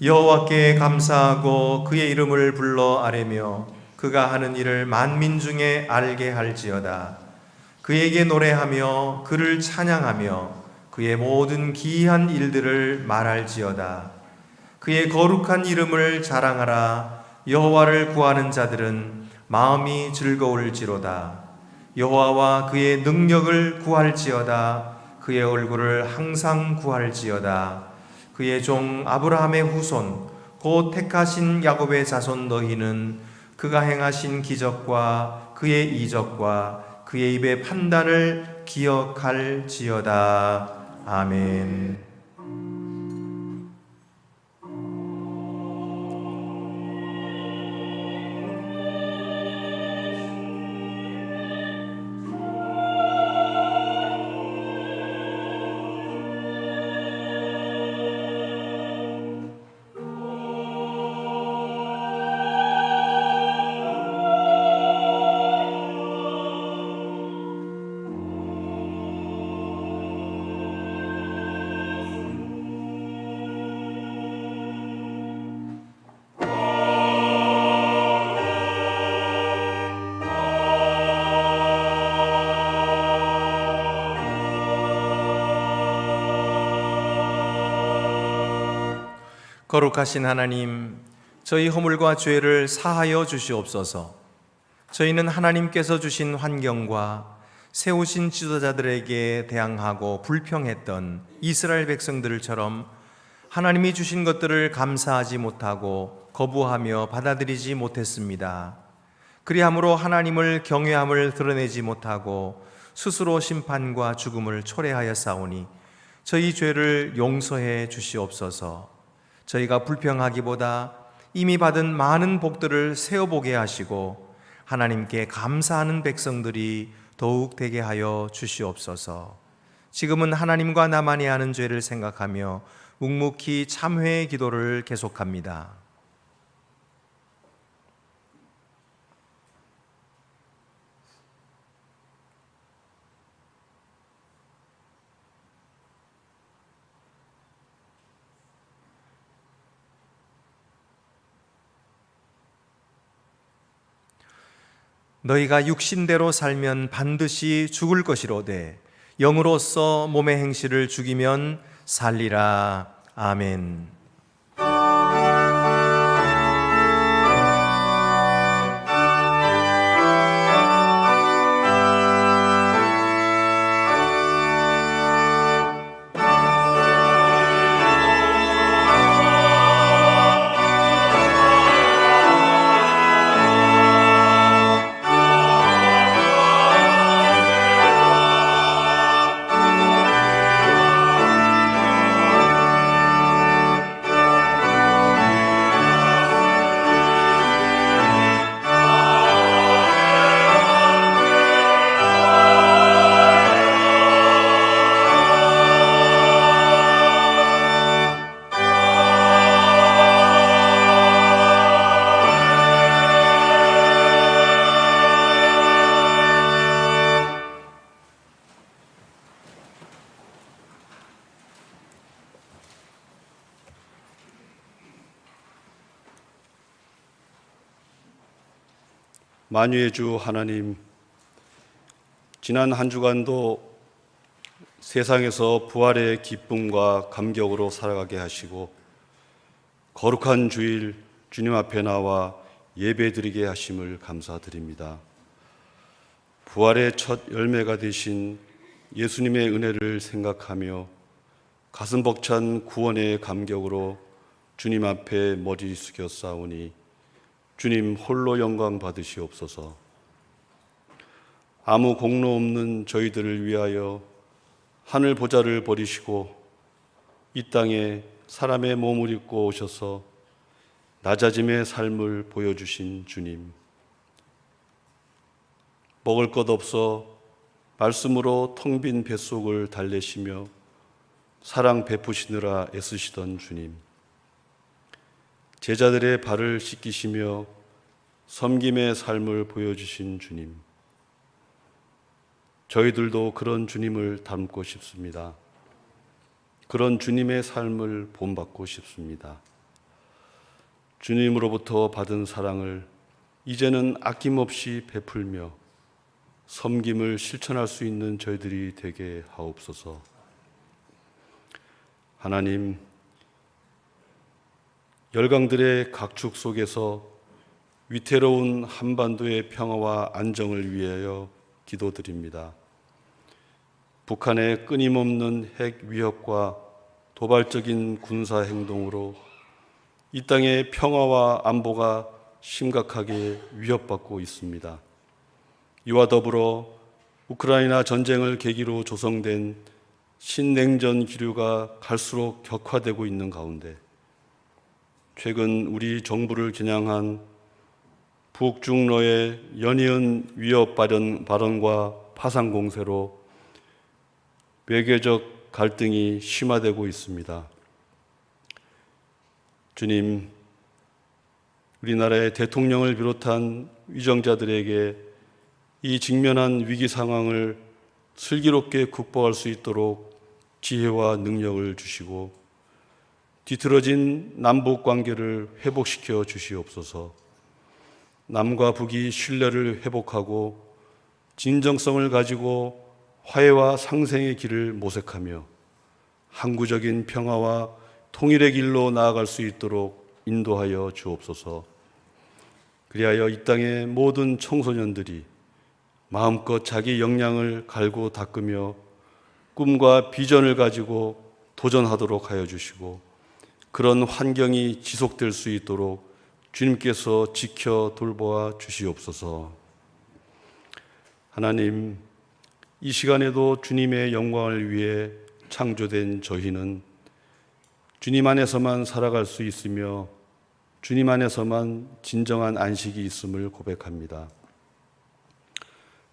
여호와께 감사하고 그의 이름을 불러 아뢰며 그가 하는 일을 만민 중에 알게 할지어다. 그에게 노래하며 그를 찬양하며 그의 모든 기이한 일들을 말할지어다. 그의 거룩한 이름을 자랑하라. 여호와를 구하는 자들은 마음이 즐거울지로다. 여호와와 그의 능력을 구할지어다. 그의 얼굴을 항상 구할지어다. 그의 종 아브라함의 후손 곧 택하신 야곱의 자손 너희는 그가 행하신 기적과 그의 이적과 그의 입의 판단을 기억할지어다. 아멘. 거룩하신 하나님, 저희 허물과 죄를 사하여 주시옵소서. 저희는 하나님께서 주신 환경과 세우신 지도자들에게 대항하고 불평했던 이스라엘 백성들처럼 하나님이 주신 것들을 감사하지 못하고 거부하며 받아들이지 못했습니다. 그리함으로 하나님을 경외함을 드러내지 못하고 스스로 심판과 죽음을 초래하였사오니 저희 죄를 용서해 주시옵소서. 저희가 불평하기보다 이미 받은 많은 복들을 세어보게 하시고 하나님께 감사하는 백성들이 더욱 되게 하여 주시옵소서. 지금은 하나님과 나만이 하는 죄를 생각하며 묵묵히 참회의 기도를 계속합니다. 너희가 육신대로 살면 반드시 죽을 것이로되 영으로서 몸의 행실을 죽이면 살리라. 아멘. 만유의 주 하나님, 지난 한 주간도 세상에서 부활의 기쁨과 감격으로 살아가게 하시고 거룩한 주일 주님 앞에 나와 예배드리게 하심을 감사드립니다. 부활의 첫 열매가 되신 예수님의 은혜를 생각하며 가슴 벅찬 구원의 감격으로 주님 앞에 머리 숙여 싸우니 주님 홀로 영광 받으시옵소서. 아무 공로 없는 저희들을 위하여 하늘 보좌를 버리시고 이 땅에 사람의 몸을 입고 오셔서 낮아짐의 삶을 보여주신 주님, 먹을 것 없어 말씀으로 텅 빈 뱃속을 달래시며 사랑 베푸시느라 애쓰시던 주님, 제자들의 발을 씻기시며 섬김의 삶을 보여주신 주님, 저희들도 그런 주님을 닮고 싶습니다. 그런 주님의 삶을 본받고 싶습니다. 주님으로부터 받은 사랑을 이제는 아낌없이 베풀며 섬김을 실천할 수 있는 저희들이 되게 하옵소서. 하나님, 열강들의 각축 속에서 위태로운 한반도의 평화와 안정을 위하여 기도드립니다. 북한의 끊임없는 핵 위협과 도발적인 군사 행동으로 이 땅의 평화와 안보가 심각하게 위협받고 있습니다. 이와 더불어 우크라이나 전쟁을 계기로 조성된 신냉전 기류가 갈수록 격화되고 있는 가운데 최근 우리 정부를 겨냥한 북중러의 연이은 위협 발언과 파상 공세로 외교적 갈등이 심화되고 있습니다. 주님, 우리나라의 대통령을 비롯한 위정자들에게 이 직면한 위기 상황을 슬기롭게 극복할 수 있도록 지혜와 능력을 주시고 뒤틀어진 남북 관계를 회복시켜 주시옵소서. 남과 북이 신뢰를 회복하고 진정성을 가지고 화해와 상생의 길을 모색하며 항구적인 평화와 통일의 길로 나아갈 수 있도록 인도하여 주옵소서. 그리하여 이 땅의 모든 청소년들이 마음껏 자기 역량을 갈고 닦으며 꿈과 비전을 가지고 도전하도록 하여 주시고 그런 환경이 지속될 수 있도록 주님께서 지켜 돌보아 주시옵소서. 하나님, 이 시간에도 주님의 영광을 위해 창조된 저희는 주님 안에서만 살아갈 수 있으며 주님 안에서만 진정한 안식이 있음을 고백합니다.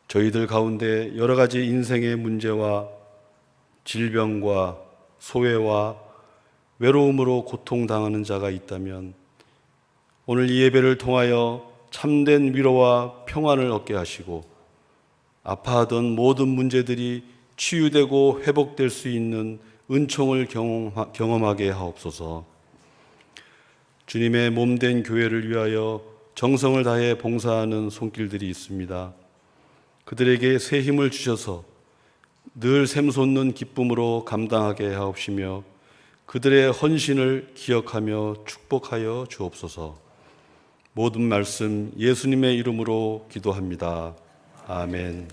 저희들 가운데 여러 가지 인생의 문제와 질병과 소외와 외로움으로 고통당하는 자가 있다면 오늘 이 예배를 통하여 참된 위로와 평안을 얻게 하시고 아파하던 모든 문제들이 치유되고 회복될 수 있는 은총을 경험하게 하옵소서. 주님의 몸된 교회를 위하여 정성을 다해 봉사하는 손길들이 있습니다. 그들에게 새 힘을 주셔서 늘 샘솟는 기쁨으로 감당하게 하옵시며 그들의 헌신을 기억하며 축복하여 주옵소서. 모든 말씀 예수님의 이름으로 기도합니다. 아멘.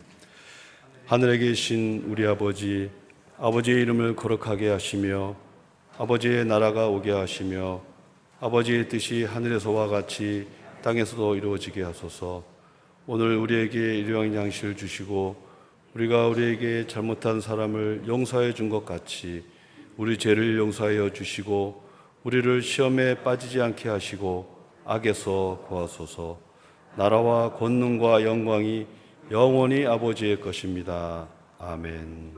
하늘에 계신 우리 아버지, 아버지의 이름을 거룩하게 하시며 아버지의 나라가 오게 하시며 아버지의 뜻이 하늘에서와 같이 땅에서도 이루어지게 하소서. 오늘 우리에게 일용할 양식을 주시고 우리가 우리에게 잘못한 사람을 용서해 준 것 같이 우리 죄를 용서하여 주시고 우리를 시험에 빠지지 않게 하시고 악에서 구하소서. 나라와 권능과 영광이 영원히 아버지의 것입니다. 아멘.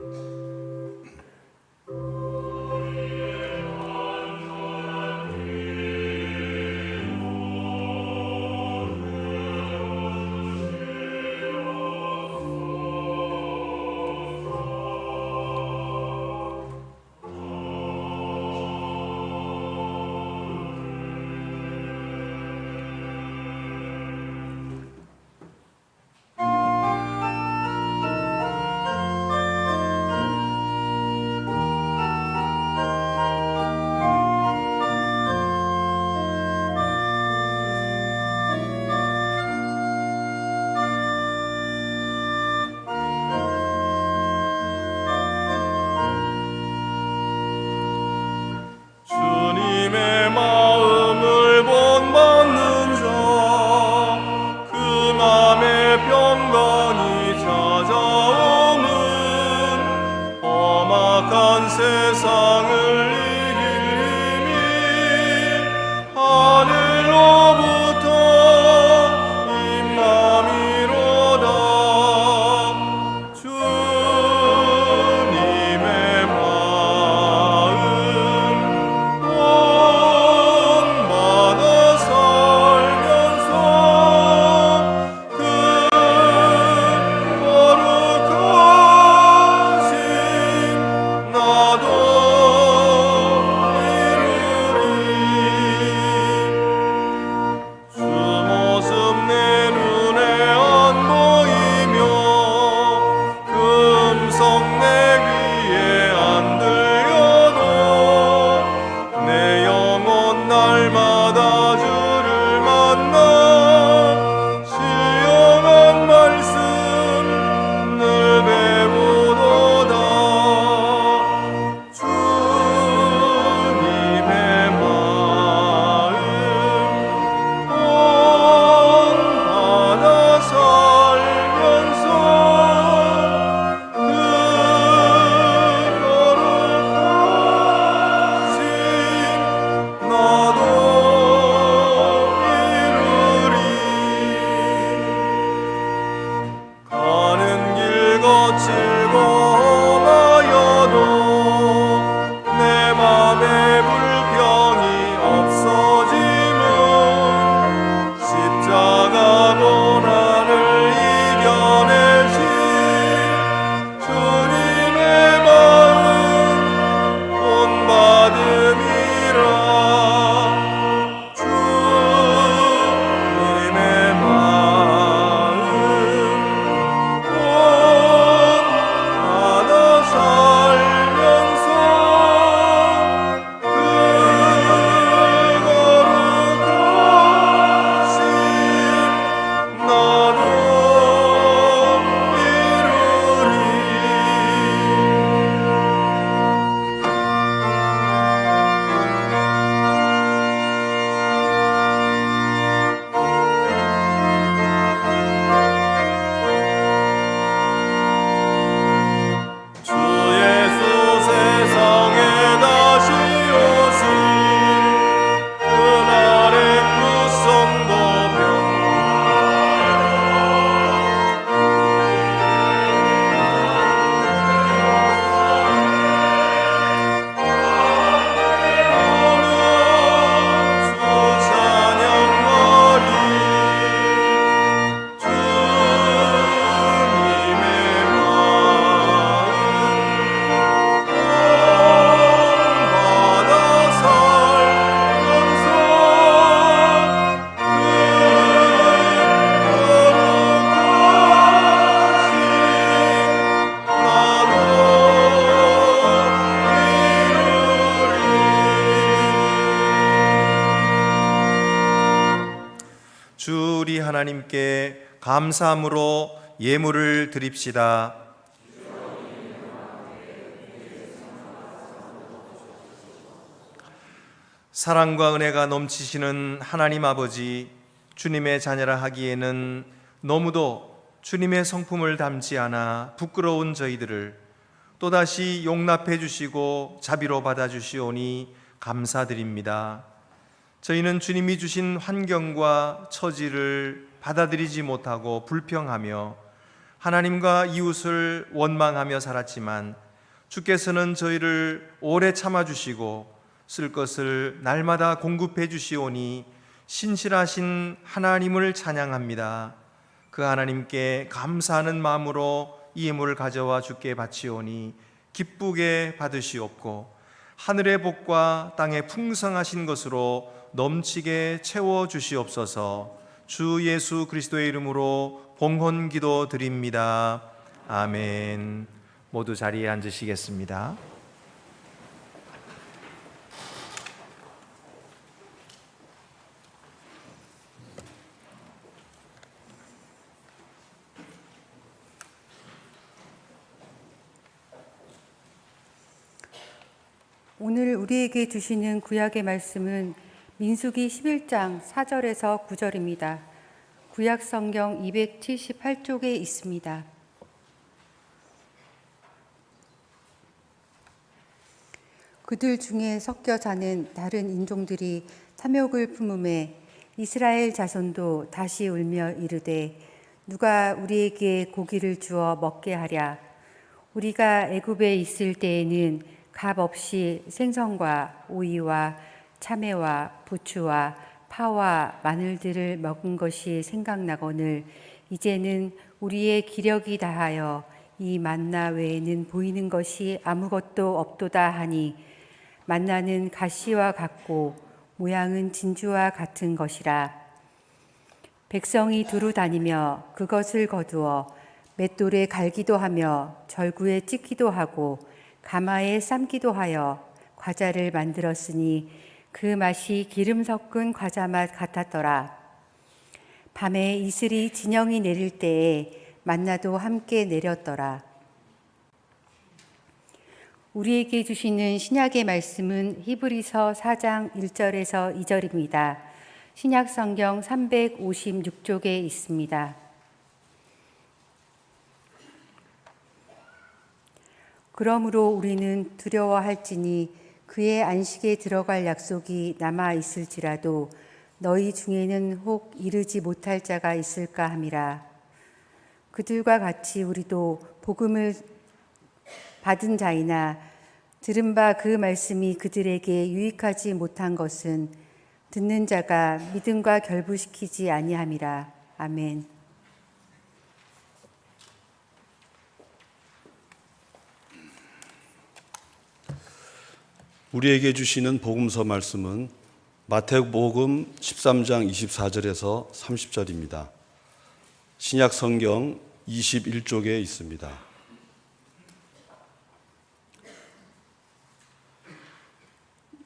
주 우리 하나님께 감사함으로 예물을 드립시다. 사랑과 은혜가 넘치시는 하나님 아버지, 주님의 자녀라 하기에는 너무도 주님의 성품을 닮지 않아 부끄러운 저희들을 또다시 용납해 주시고 자비로 받아주시오니 감사드립니다. 저희는 주님이 주신 환경과 처지를 받아들이지 못하고 불평하며 하나님과 이웃을 원망하며 살았지만 주께서는 저희를 오래 참아주시고 쓸 것을 날마다 공급해 주시오니 신실하신 하나님을 찬양합니다. 그 하나님께 감사하는 마음으로 이 예물을 가져와 주께 바치오니 기쁘게 받으시옵고 하늘의 복과 땅의 풍성하신 것으로 넘치게 채워 주시옵소서. 주 예수 그리스도의 이름으로 봉헌 기도 드립니다. 아멘. 모두 자리에 앉으시겠습니다. 오늘 우리에게 주시는 구약의 말씀은 민수기 11장 4절에서 9절입니다. 구약 성경 278쪽에 있습니다. 그들 중에 섞여 사는 다른 인종들이 탐욕을 품음에 이스라엘 자손도 다시 울며 이르되 누가 우리에게 고기를 주어 먹게 하랴. 우리가 애굽에 있을 때에는 값 없이 생선과 오이와 참외와 부추와 파와 마늘들을 먹은 것이 생각나거늘 이제는 우리의 기력이 다하여 이 만나 외에는 보이는 것이 아무것도 없도다 하니 만나는 가시와 같고 모양은 진주와 같은 것이라. 백성이 두루 다니며 그것을 거두어 맷돌에 갈기도 하며 절구에 찢기도 하고 가마에 삶기도 하여 과자를 만들었으니 그 맛이 기름 섞은 과자 맛 같았더라. 밤에 이슬이 진영이 내릴 때에 만나도 함께 내렸더라. 우리에게 주시는 신약의 말씀은 히브리서 4장 1절에서 2절입니다. 신약 성경 356쪽에 있습니다. 그러므로 우리는 두려워할지니 그의 안식에 들어갈 약속이 남아 있을지라도 너희 중에는 혹 이르지 못할 자가 있을까 함이라. 그들과 같이 우리도 복음을 받은 자이나 들은 바 그 말씀이 그들에게 유익하지 못한 것은 듣는 자가 믿음과 결부시키지 아니함이라. 아멘. 우리에게 주시는 복음서 말씀은 마태복음 13장 24절에서 30절입니다. 신약 성경 21쪽에 있습니다.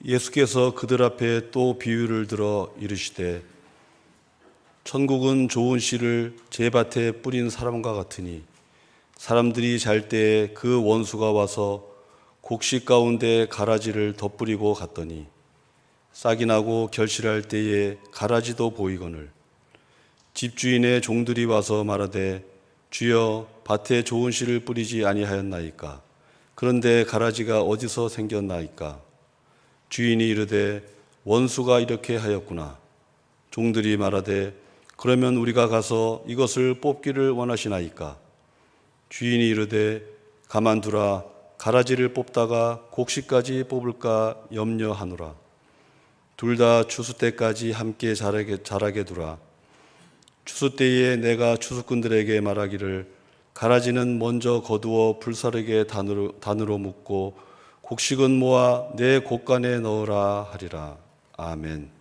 예수께서 그들 앞에 또 비유를 들어 이르시되 천국은 좋은 씨를 제 밭에 뿌린 사람과 같으니 사람들이 잘 때에 그 원수가 와서 곡식 가운데 가라지를 덧뿌리고 갔더니 싹이 나고 결실할 때에 가라지도 보이거늘 집주인의 종들이 와서 말하되 주여 밭에 좋은 씨를 뿌리지 아니하였나이까. 그런데 가라지가 어디서 생겼나이까. 주인이 이르되 원수가 이렇게 하였구나. 종들이 말하되 그러면 우리가 가서 이것을 뽑기를 원하시나이까. 주인이 이르되 가만두라. 가라지를 뽑다가 곡식까지 뽑을까 염려하노라. 둘 다 추수 때까지 함께 자라게 두라. 추수 때에 내가 추수꾼들에게 말하기를 가라지는 먼저 거두어 불사르게 단으로 묶고 곡식은 모아 내 곡간에 넣으라 하리라. 아멘.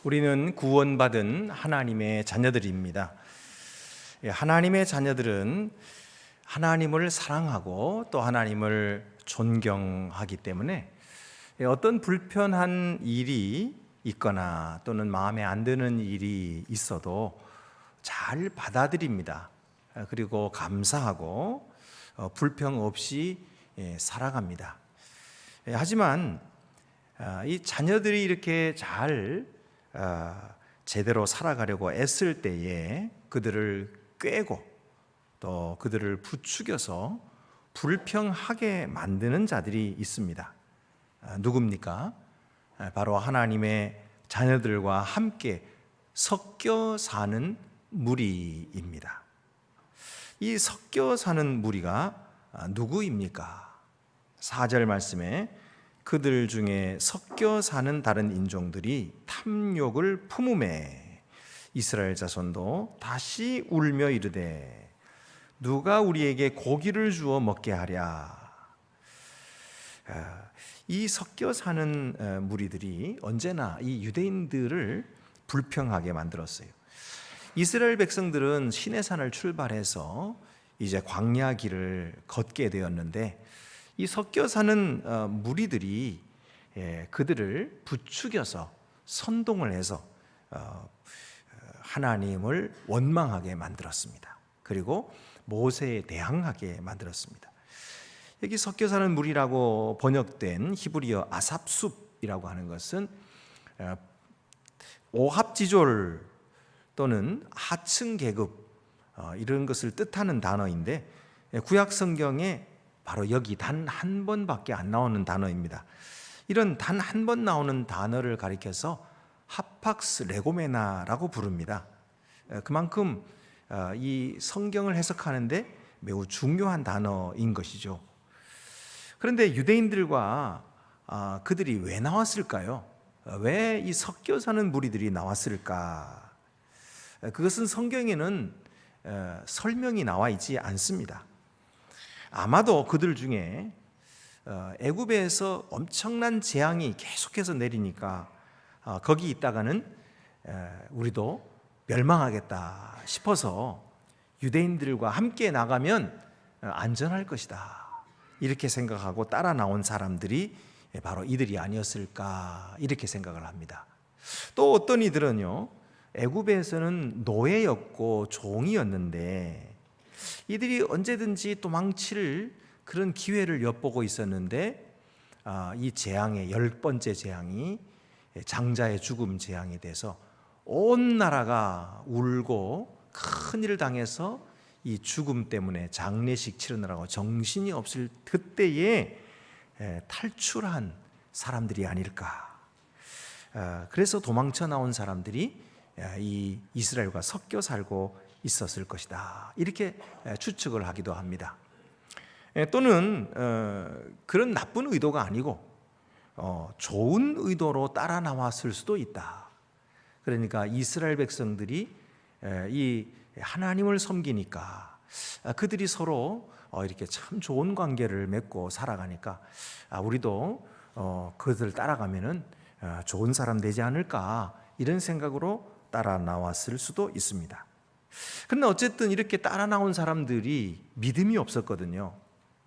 우리는 구원받은 하나님의 자녀들입니다. 하나님의 자녀들은 하나님을 사랑하고 또 하나님을 존경하기 때문에 어떤 불편한 일이 있거나 또는 마음에 안 드는 일이 있어도 잘 받아들입니다. 그리고 감사하고 불평 없이 살아갑니다. 하지만 이 자녀들이 이렇게 잘 제대로 살아가려고 애쓸 때에 그들을 꾀고 또 그들을 부추겨서 불평하게 만드는 자들이 있습니다. 누굽니까? 바로 하나님의 자녀들과 함께 섞여 사는 무리입니다. 이 섞여 사는 무리가 누구입니까? 4절 말씀에 그들 중에 섞여 사는 다른 인종들이 탐욕을 품음에 이스라엘 자손도 다시 울며 이르되 누가 우리에게 고기를 주어 먹게 하랴. 이 섞여 사는 무리들이 언제나 이 유대인들을 불평하게 만들었어요. 이스라엘 백성들은 시내산을 출발해서 이제 광야 길을 걷게 되었는데 이 섞여 사는 무리들이 그들을 부추겨서 선동을 해서 하나님을 원망하게 만들었습니다. 그리고 모세에 대항하게 만들었습니다. 여기 섞여 사는 무리라고 번역된 히브리어 아삽숲이라고 하는 것은 오합지졸 또는 하층 계급 이런 것을 뜻하는 단어인데 구약 성경에 바로 여기 단 한 번밖에 안 나오는 단어입니다. 이런 단 한 번 나오는 단어를 가리켜서 하팍스 레고메나라고 부릅니다. 그만큼 이 성경을 해석하는데 매우 중요한 단어인 것이죠. 그런데 유대인들과 그들이 왜 나왔을까요? 왜 이 섞여 사는 무리들이 나왔을까? 그것은 성경에는 설명이 나와 있지 않습니다. 아마도 그들 중에 애굽에서 엄청난 재앙이 계속해서 내리니까 거기 있다가는 우리도 멸망하겠다 싶어서 유대인들과 함께 나가면 안전할 것이다 이렇게 생각하고 따라 나온 사람들이 바로 이들이 아니었을까 이렇게 생각을 합니다. 또 어떤 이들은요, 애굽에서는 노예였고 종이었는데 이들이 언제든지 도망칠 그런 기회를 엿보고 있었는데 이 재앙의 10번째 재앙이 장자의 죽음 재앙에 대해서 온 나라가 울고 큰일을 당해서 이 죽음 때문에 장례식 치르느라고 정신이 없을 그때에 탈출한 사람들이 아닐까. 그래서 도망쳐 나온 사람들이 이 이스라엘과 섞여 살고 있었을 것이다 이렇게 추측을 하기도 합니다. 또는 그런 나쁜 의도가 아니고 좋은 의도로 따라 나왔을 수도 있다. 그러니까 이스라엘 백성들이 이 하나님을 섬기니까 그들이 서로 이렇게 참 좋은 관계를 맺고 살아가니까 우리도 그들을 따라가면은 좋은 사람 되지 않을까 이런 생각으로 따라 나왔을 수도 있습니다. 그러나 어쨌든 이렇게 따라 나온 사람들이 믿음이 없었거든요.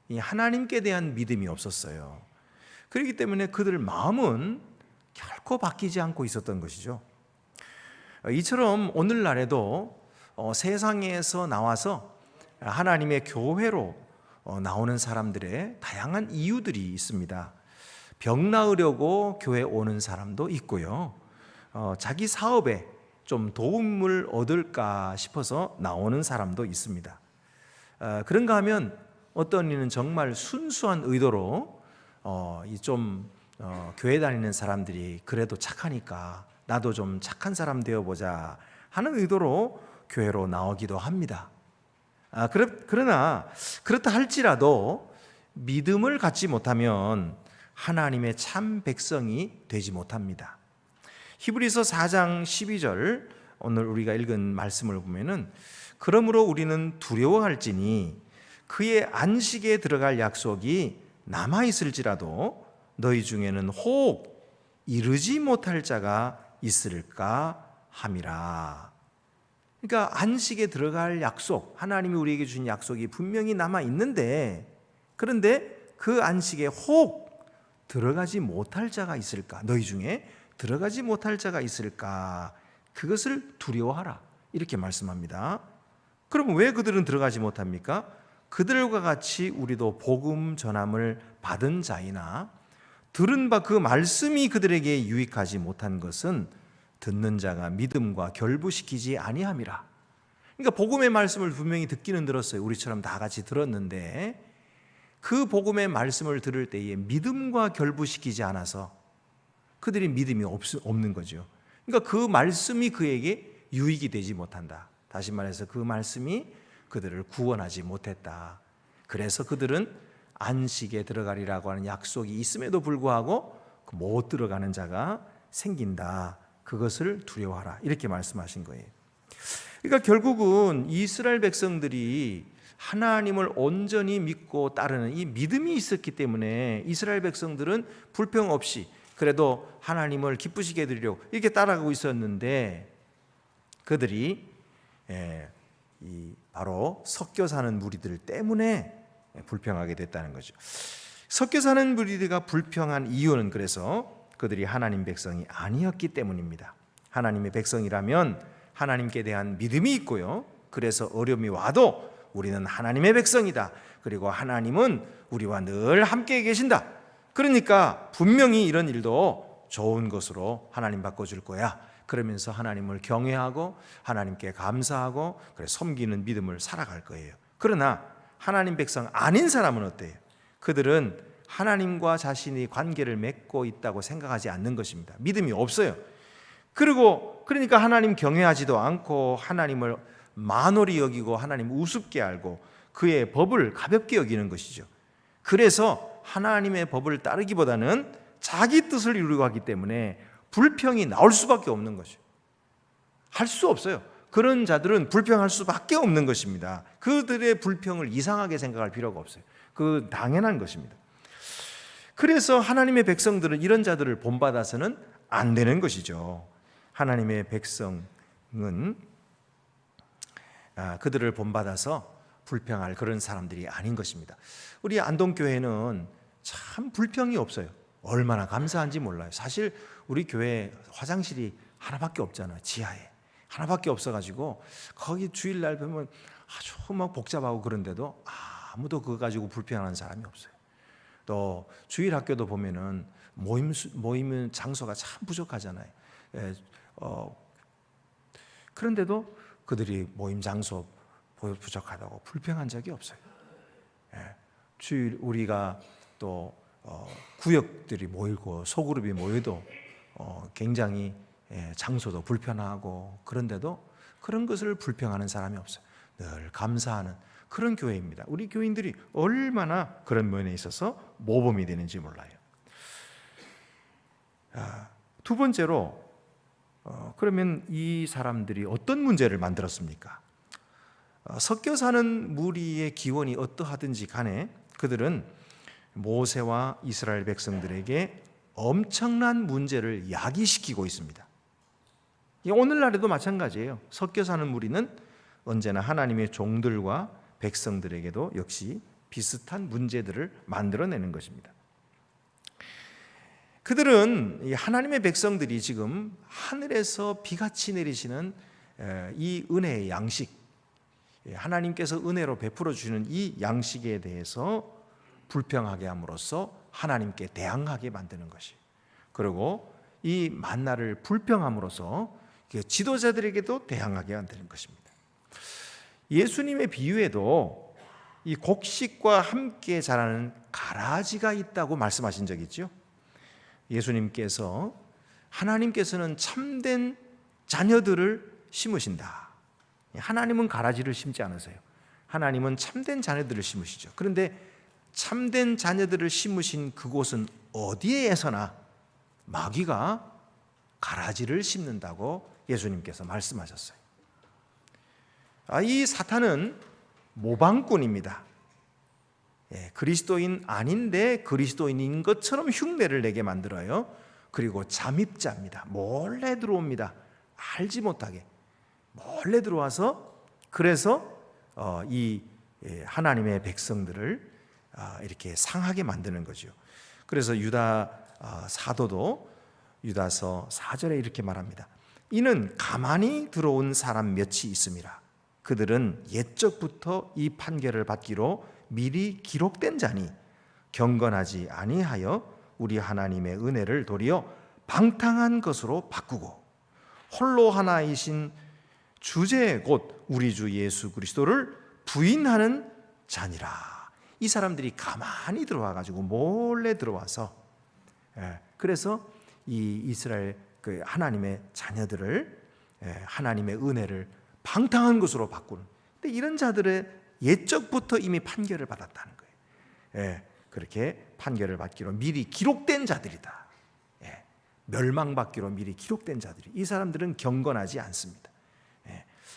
이 하나님께 대한 믿음이 없었어요. 그렇기 때문에 그들 마음은 결코 바뀌지 않고 있었던 것이죠. 이처럼 오늘날에도 세상에서 나와서 하나님의 교회로 나오는 사람들의 다양한 이유들이 있습니다. 병 나으려고 교회 오는 사람도 있고요. 자기 사업에 좀 도움을 얻을까 싶어서 나오는 사람도 있습니다. 그런가 하면 어떤 이는 정말 순수한 의도로 교회 다니는 사람들이 그래도 착하니까 나도 좀 착한 사람 되어보자 하는 의도로 교회로 나오기도 합니다. 그러나 그렇다 할지라도 믿음을 갖지 못하면 하나님의 참 백성이 되지 못합니다. 히브리서 4장 12절 오늘 우리가 읽은 말씀을 보면은 그러므로 우리는 두려워할지니 그의 안식에 들어갈 약속이 남아있을지라도 너희 중에는 혹 이르지 못할 자가 있을까 함이라. 그러니까 안식에 들어갈 약속, 하나님이 우리에게 주신 약속이 분명히 남아 있는데, 그런데 그 안식에 혹 들어가지 못할 자가 있을까? 너희 중에 들어가지 못할 자가 있을까? 그것을 두려워하라. 이렇게 말씀합니다. 그럼 왜 그들은 들어가지 못합니까? 그들과 같이 우리도 복음 전함을 받은 자이나 들은 바 그 말씀이 그들에게 유익하지 못한 것은 듣는 자가 믿음과 결부시키지 아니함이라. 그러니까 복음의 말씀을 분명히 듣기는 들었어요. 우리처럼 다 같이 들었는데 그 복음의 말씀을 들을 때에 믿음과 결부시키지 않아서 그들이 믿음이 없는 거죠. 그러니까 그 말씀이 그에게 유익이 되지 못한다. 다시 말해서 그 말씀이 그들을 구원하지 못했다. 그래서 그들은 안식에 들어가리라고 하는 약속이 있음에도 불구하고 못 들어가는 자가 생긴다. 그것을 두려워하라. 이렇게 말씀하신 거예요. 그러니까 결국은 이스라엘 백성들이 하나님을 온전히 믿고 따르는 이 믿음이 있었기 때문에 이스라엘 백성들은 불평 없이 그래도 하나님을 기쁘시게 해드리려고 이렇게 따라가고 있었는데 그들이 바로 섞여 사는 무리들 때문에 불평하게 됐다는 거죠. 섞여 사는 무리들과 불평한 이유는 그래서 그들이 하나님 백성이 아니었기 때문입니다. 하나님의 백성이라면 하나님께 대한 믿음이 있고요. 그래서 어려움이 와도 우리는 하나님의 백성이다. 그리고 하나님은 우리와 늘 함께 계신다. 그러니까 분명히 이런 일도 좋은 것으로 하나님 바꿔줄 거야. 그러면서 하나님을 경외하고 하나님께 감사하고 그래 섬기는 믿음을 살아갈 거예요. 그러나 하나님 백성 아닌 사람은 어때요? 그들은 하나님과 자신이 관계를 맺고 있다고 생각하지 않는 것입니다. 믿음이 없어요. 그러니까 하나님 경외하지도 않고 하나님을 만홀히 여기고 하나님 우습게 알고 그의 법을 가볍게 여기는 것이죠. 그래서 하나님의 법을 따르기보다는 자기 뜻을 이루려고 하기 때문에 불평이 나올 수밖에 없는 거죠. 할 수 없어요. 그런 자들은 불평할 수밖에 없는 것입니다. 그들의 불평을 이상하게 생각할 필요가 없어요. 그 당연한 것입니다. 그래서 하나님의 백성들은 이런 자들을 본받아서는 안 되는 것이죠. 하나님의 백성은 그들을 본받아서 불평할 그런 사람들이 아닌 것입니다. 우리 안동교회는 참 불평이 없어요. 얼마나 감사한지 몰라요. 사실 우리 교회 화장실이 하나밖에 없잖아요. 지하에 하나밖에 없어가지고 거기 주일날 보면 아주 막 복잡하고 그런데도 아무도 그거 가지고 불평하는 사람이 없어요. 또 주일 학교도 보면은 모임 장소가 참 부족하잖아요. 그런데도 그들이 모임 장소 부족하다고 불평한 적이 없어요. 주일 우리가 또 구역들이 모이고 소그룹이 모여도 굉장히 장소도 불편하고 그런데도 그런 것을 불평하는 사람이 없어요. 늘 감사하는 그런 교회입니다. 우리 교인들이 얼마나 그런 면에 있어서 모범이 되는지 몰라요. 두 번째로 그러면 이 사람들이 어떤 문제를 만들었습니까? 섞여 사는 무리의 기원이 어떠하든지 간에 그들은 모세와 이스라엘 백성들에게 엄청난 문제를 야기시키고 있습니다. 오늘날에도 마찬가지예요. 섞여 사는 무리는 언제나 하나님의 종들과 백성들에게도 역시 비슷한 문제들을 만들어내는 것입니다. 그들은 하나님의 백성들이 지금 하늘에서 비같이 내리시는 이 은혜의 양식, 하나님께서 은혜로 베풀어 주시는 이 양식에 대해서 불평하게 함으로써 하나님께 대항하게 만드는 것이, 그리고 이 만나를 불평함으로써 지도자들에게도 대항하게 만드는 것입니다. 예수님의 비유에도 이 곡식과 함께 자라는 가라지가 있다고 말씀하신 적이 있죠. 예수님께서 하나님께서는 참된 자녀들을 심으신다. 하나님은 가라지를 심지 않으세요. 하나님은 참된 자녀들을 심으시죠. 그런데 참된 자녀들을 심으신 그곳은 어디에서나 마귀가 가라지를 심는다고 예수님께서 말씀하셨어요. 이 사탄은 모방꾼입니다. 그리스도인 아닌데 그리스도인인 것처럼 흉내를 내게 만들어요. 그리고 잠입자입니다. 몰래 들어옵니다. 알지 못하게 몰래 들어와서 그래서 이 하나님의 백성들을 이렇게 상하게 만드는 거죠. 그래서 유다 사도도 유다서 4절에 이렇게 말합니다. 이는 가만히 들어온 사람 몇이 있음이라. 그들은 옛적부터 이 판결을 받기로 미리 기록된 자니 경건하지 아니하여 우리 하나님의 은혜를 도리어 방탕한 것으로 바꾸고 홀로 하나이신 주제 곧 우리 주 예수 그리스도를 부인하는 자니라. 이 사람들이 가만히 들어와 가지고 몰래 들어와서 그래서 이 이스라엘 그 하나님의 자녀들을 하나님의 은혜를 방탕한 것으로 바꾸는. 근데 이런 자들의 옛적부터 이미 판결을 받았다는 거예요. 그렇게 판결을 받기로 미리 기록된 자들이다. 멸망받기로 미리 기록된 자들이. 이 사람들은 경건하지 않습니다.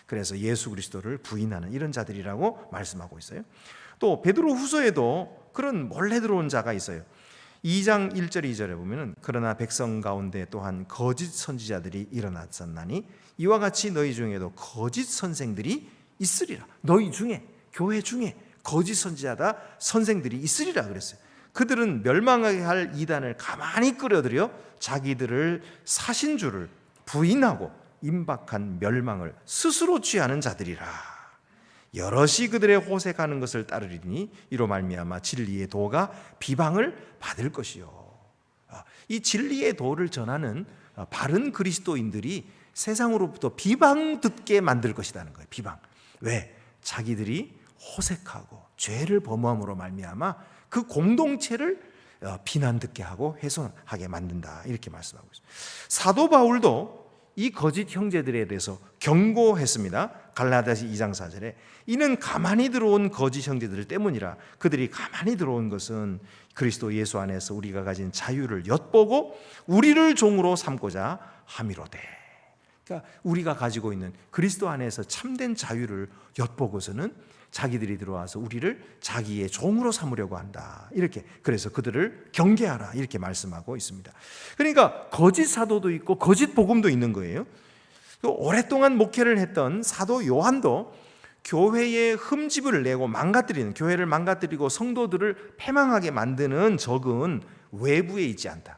그래서 예수 그리스도를 부인하는 이런 자들이라고 말씀하고 있어요. 또 베드로 후서에도 그런 몰래 들어온 자가 있어요. 2장 1절 2절에 보면은 그러나 백성 가운데 또한 거짓 선지자들이 일어났었나니 이와 같이 너희 중에도 거짓 선생들이 있으리라. 너희 중에 교회 중에 거짓 선지자다 선생들이 있으리라 그랬어요. 그들은 멸망하게 할 이단을 가만히 끌어들여 자기들을 사신 줄을 부인하고 임박한 멸망을 스스로 취하는 자들이라. 여럿이 그들의 호색하는 것을 따르리니 이로 말미암아 진리의 도가 비방을 받을 것이요. 이 진리의 도를 전하는 바른 그리스도인들이 세상으로부터 비방 듣게 만들 것이라는 거예요. 비방. 왜? 자기들이 호색하고 죄를 범함으로 말미암아 그 공동체를 비난 듣게 하고 훼손하게 만든다. 이렇게 말씀하고 있습니다. 사도 바울도 이 거짓 형제들에 대해서 경고했습니다. 갈라디아서 2장 4절에 이는 가만히 들어온 거짓 형제들 때문이라. 그들이 가만히 들어온 것은 그리스도 예수 안에서 우리가 가진 자유를 엿보고 우리를 종으로 삼고자 함이로되. 그러니까 우리가 가지고 있는 그리스도 안에서 참된 자유를 엿보고서는 자기들이 들어와서 우리를 자기의 종으로 삼으려고 한다. 이렇게 그래서 그들을 경계하라 이렇게 말씀하고 있습니다. 그러니까 거짓 사도도 있고 거짓 복음도 있는 거예요. 오랫동안 목회를 했던 사도 요한도 교회에 흠집을 내고 망가뜨리는, 교회를 망가뜨리고 성도들을 패망하게 만드는 적은 외부에 있지 않다.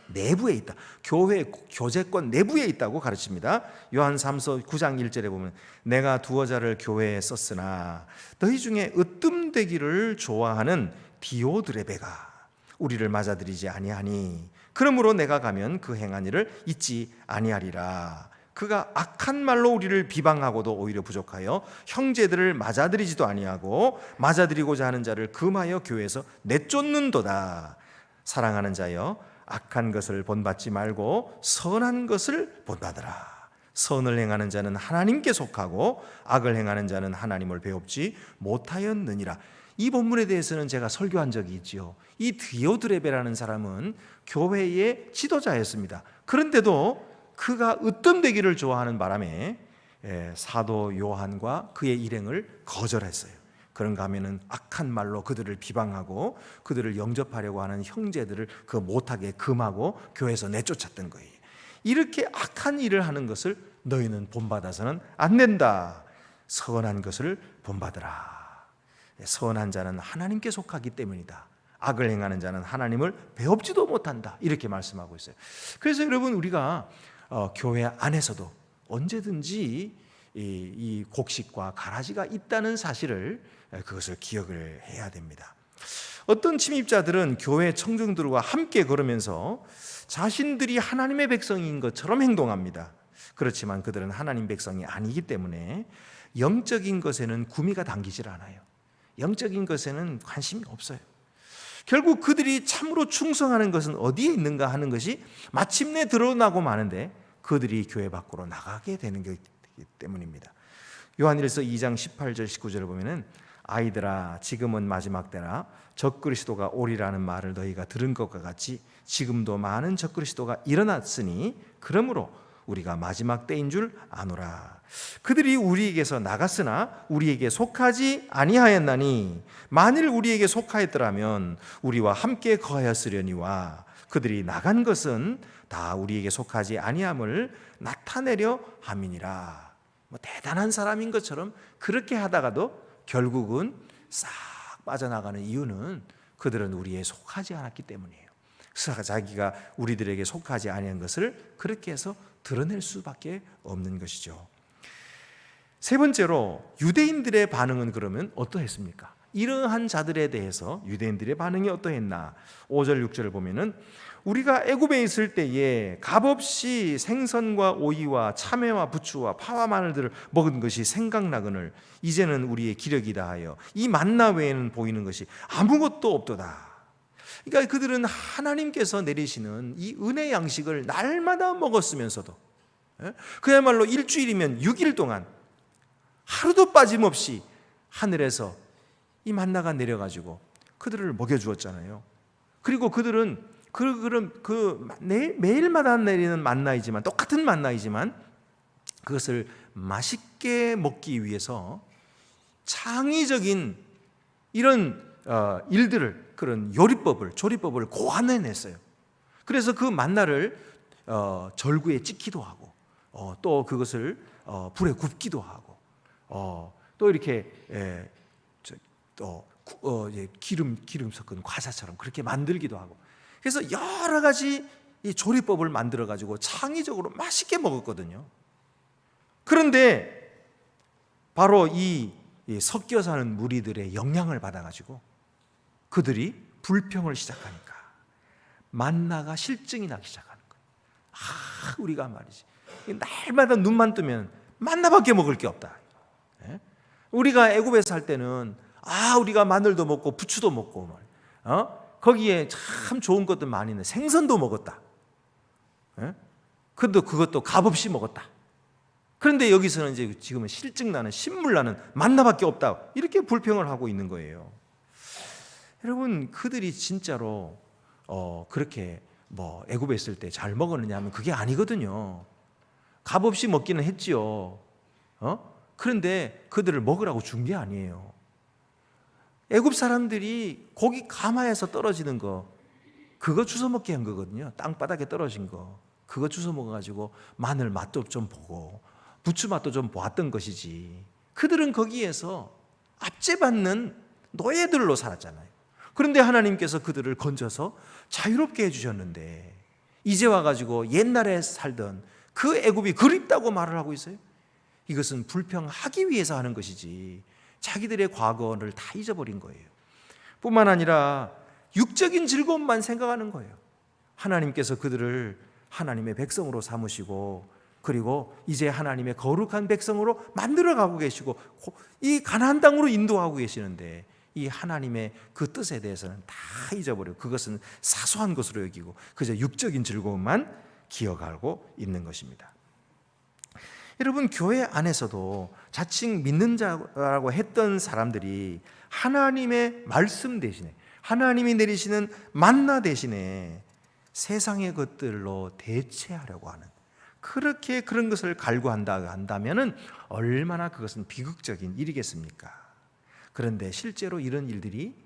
내부에 있다. 교회 교제권 내부에 있다고 가르칩니다. 요한 3서 9장 1절에 보면 내가 두어 자를 교회에 썼으나 너희 중에 으뜸되기를 좋아하는 디오드레베가 우리를 맞아들이지 아니하니 그러므로 내가 가면 그 행한 일을 잊지 아니하리라. 그가 악한 말로 우리를 비방하고도 오히려 부족하여 형제들을 맞아들이지도 아니하고 맞아들이고자 하는 자를 금하여 교회에서 내쫓는도다. 사랑하는 자여 악한 것을 본받지 말고 선한 것을 본받으라. 선을 행하는 자는 하나님께 속하고 악을 행하는 자는 하나님을 배웁지 못하였느니라. 이 본문에 대해서는 제가 설교한 적이 있지요. 이 디오드레베라는 사람은 교회의 지도자였습니다. 그런데도 그가 으뜸되기를 좋아하는 바람에 사도 요한과 그의 일행을 거절했어요. 그런가 하면은 악한 말로 그들을 비방하고 그들을 영접하려고 하는 형제들을 그 못하게 금하고 교회에서 내쫓았던 거예요. 이렇게 악한 일을 하는 것을 너희는 본받아서는 안 된다. 선한 것을 본받으라. 선한 자는 하나님께 속하기 때문이다. 악을 행하는 자는 하나님을 배웁지도 못한다. 이렇게 말씀하고 있어요. 그래서 여러분 우리가 교회 안에서도 언제든지 이 곡식과 가라지가 있다는 사실을 그것을 기억을 해야 됩니다. 어떤 침입자들은 교회 청중들과 함께 걸으면서 자신들이 하나님의 백성인 것처럼 행동합니다. 그렇지만 그들은 하나님 백성이 아니기 때문에 영적인 것에는 구미가 당기질 않아요. 영적인 것에는 관심이 없어요. 결국 그들이 참으로 충성하는 것은 어디에 있는가 하는 것이 마침내 드러나고 마는데 그들이 교회 밖으로 나가게 되는 것이기 때문입니다. 요한일서 2장 18절 19절을 보면은 아이들아 지금은 마지막 때라 적그리스도가 오리라는 말을 너희가 들은 것과 같이 지금도 많은 적그리스도가 일어났으니 그러므로 우리가 마지막 때인 줄 아노라. 그들이 우리에게서 나갔으나 우리에게 속하지 아니하였나니 만일 우리에게 속하였더라면 우리와 함께 거하였으려니와 그들이 나간 것은 다 우리에게 속하지 아니함을 나타내려 함이니라. 뭐 대단한 사람인 것처럼 그렇게 하다가도 결국은 싹 빠져나가는 이유는 그들은 우리에 속하지 않았기 때문이에요. 그래서 자기가 우리들에게 속하지 아니한 것을 그렇게 해서 드러낼 수밖에 없는 것이죠. 세 번째로 유대인들의 반응은 그러면 어떠했습니까? 이러한 자들에 대해서 유대인들의 반응이 어떠했나? 5절 6절을 보면은 우리가 애굽에 있을 때에 값없이 생선과 오이와 참외와 부추와 파와 마늘들을 먹은 것이 생각나거늘 이제는 우리의 기력이다 하여 이 만나 외에는 보이는 것이 아무것도 없도다. 그러니까 그들은 하나님께서 내리시는 이 은혜 양식을 날마다 먹었으면서도 그야말로 일주일이면 6일 동안 하루도 빠짐없이 하늘에서 이 만나가 내려가지고 그들을 먹여주었잖아요. 그리고 그들은 매일마다 내리는 만나이지만 똑같은 만나이지만 그것을 맛있게 먹기 위해서 창의적인 이런 일들을 그런 조리법을 고안해냈어요. 그래서 그 만나를 절구에 찍기도 하고 또 그것을 불에 굽기도 하고 또 이렇게 기름 섞은 과자처럼 그렇게 만들기도 하고 그래서 여러 가지 이 조리법을 만들어 가지고 창의적으로 맛있게 먹었거든요. 그런데 바로 이 섞여 사는 무리들의 영향을 받아 가지고 그들이 불평을 시작하니까 만나가 실증이 나기 시작하는 거예요. 우리가 말이지 날마다 눈만 뜨면 만나밖에 먹을 게 없다. 우리가 애굽에 살 때는 우리가 마늘도 먹고 부추도 먹고 거기에 참 좋은 것들 많이 있는데 생선도 먹었다. 근데 그것도 값없이 먹었다. 그런데 여기서는 이제 지금은 실증나는 신물나는 만나밖에 없다. 이렇게 불평을 하고 있는 거예요. 여러분 그들이 진짜로 그렇게 뭐 애굽에 있을 때 잘 먹었느냐 하면 그게 아니거든요. 값없이 먹기는 했지요. 그런데 그들을 먹으라고 준 게 아니에요. 애굽 사람들이 고기 가마에서 떨어지는 거 그거 주워 먹게 한 거거든요. 땅바닥에 떨어진 거 그거 주워 먹어가지고 마늘 맛도 좀 보고 부추 맛도 좀 보았던 것이지 그들은 거기에서 압제받는 노예들로 살았잖아요. 그런데 하나님께서 그들을 건져서 자유롭게 해주셨는데 이제 와가지고 옛날에 살던 그 애굽이 그립다고 말을 하고 있어요. 이것은 불평하기 위해서 하는 것이지 자기들의 과거를 다 잊어버린 거예요. 뿐만 아니라 육적인 즐거움만 생각하는 거예요. 하나님께서 그들을 하나님의 백성으로 삼으시고 그리고 이제 하나님의 거룩한 백성으로 만들어가고 계시고 이 가나안 땅으로 인도하고 계시는데 이 하나님의 그 뜻에 대해서는 다 잊어버리고 그것은 사소한 것으로 여기고 그저 육적인 즐거움만 기억하고 있는 것입니다. 여러분 교회 안에서도 자칭 믿는 자라고 했던 사람들이 하나님의 말씀 대신에 하나님이 내리시는 만나 대신에 세상의 것들로 대체하려고 하는 그렇게 그런 것을 갈구한다면은 얼마나 그것은 비극적인 일이겠습니까? 그런데 실제로 이런 일들이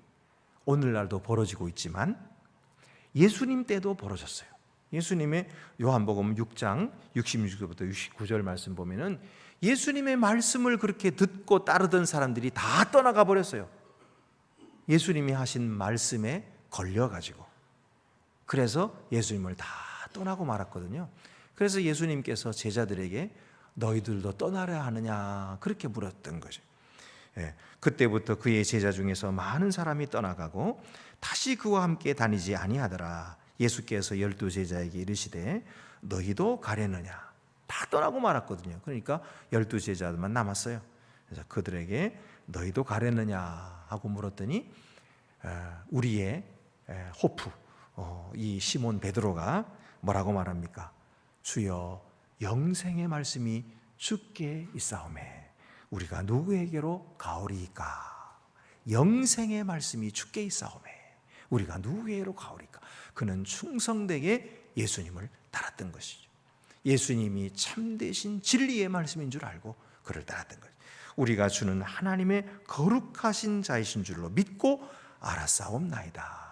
오늘날도 벌어지고 있지만 예수님 때도 벌어졌어요. 예수님의 요한복음 6장 66절부터 69절 말씀 보면은 예수님의 말씀을 그렇게 듣고 따르던 사람들이 다 떠나가 버렸어요. 예수님이 하신 말씀에 걸려가지고 그래서 예수님을 다 떠나고 말았거든요. 그래서 예수님께서 제자들에게 너희들도 떠나려 하느냐 그렇게 물었던 거죠. 그때부터 그의 제자 중에서 많은 사람이 떠나가고 다시 그와 함께 다니지 아니하더라. 예수께서 12제자에게 이르시되 너희도 가려느냐 다 떠나고 말았거든요. 그러니까 12제자들만 남았어요. 그래서 그들에게 너희도 가려느냐 하고 물었더니 우리의 호프 이 시몬 베드로가 뭐라고 말합니까? 주여 영생의 말씀이 주께 있사오매 우리가 누구에게로 가오리이까? 영생의 말씀이 주께 있사오매 우리가 누구에게로 가오리까? 그는 충성되게 예수님을 따랐던 것이죠. 예수님이 참되신 진리의 말씀인 줄 알고 그를 따랐던 거죠. 우리가 주는 하나님의 거룩하신 자이신 줄로 믿고 알았사옵나이다.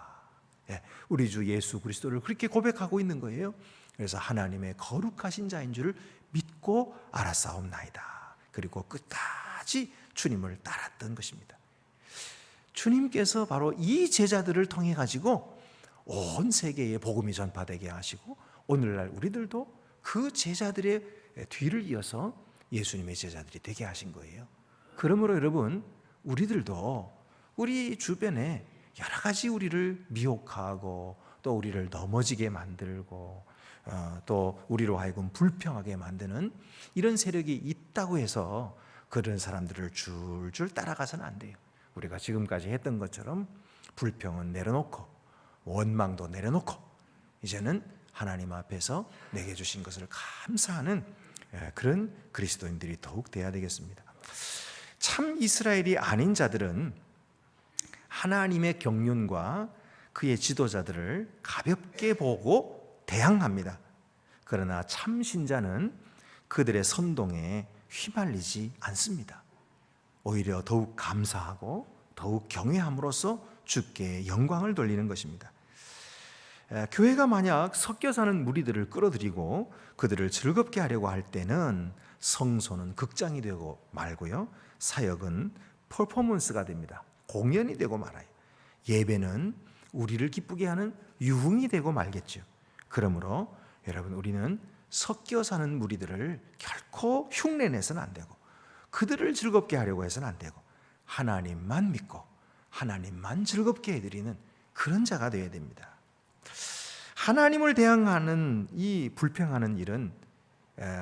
우리 주 예수 그리스도를 그렇게 고백하고 있는 거예요. 그래서 하나님의 거룩하신 자인 줄 믿고 알았사옵나이다. 그리고 끝까지 주님을 따랐던 것입니다. 주님께서 바로 이 제자들을 통해 가지고 온 세계에 복음이 전파되게 하시고 오늘날 우리들도 그 제자들의 뒤를 이어서 예수님의 제자들이 되게 하신 거예요. 그러므로 여러분, 우리들도 우리 주변에 여러 가지 우리를 미혹하고 또 우리를 넘어지게 만들고 또 우리로 하여금 불평하게 만드는 이런 세력이 있다고 해서 그런 사람들을 줄줄 따라가서는 안 돼요. 우리가 지금까지 했던 것처럼 불평은 내려놓고 원망도 내려놓고 이제는 하나님 앞에서 내게 주신 것을 감사하는 그런 그리스도인들이 더욱 돼야 되겠습니다. 참 이스라엘이 아닌 자들은 하나님의 경륜과 그의 지도자들을 가볍게 보고 대항합니다. 그러나 참 신자는 그들의 선동에 휘말리지 않습니다. 오히려 더욱 감사하고 더욱 경외함으로써 주께 영광을 돌리는 것입니다. 교회가 만약 섞여 사는 무리들을 끌어들이고 그들을 즐겁게 하려고 할 때는 성소는 극장이 되고 말고요, 사역은 퍼포먼스가 됩니다. 공연이 되고 말아요. 예배는 우리를 기쁘게 하는 유흥이 되고 말겠죠. 그러므로 여러분, 우리는 섞여 사는 무리들을 결코 흉내내서는 안 되고 그들을 즐겁게 하려고 해서는 안 되고 하나님만 믿고 하나님만 즐겁게 해드리는 그런 자가 되어야 됩니다. 하나님을 대항하는 이 불평하는 일은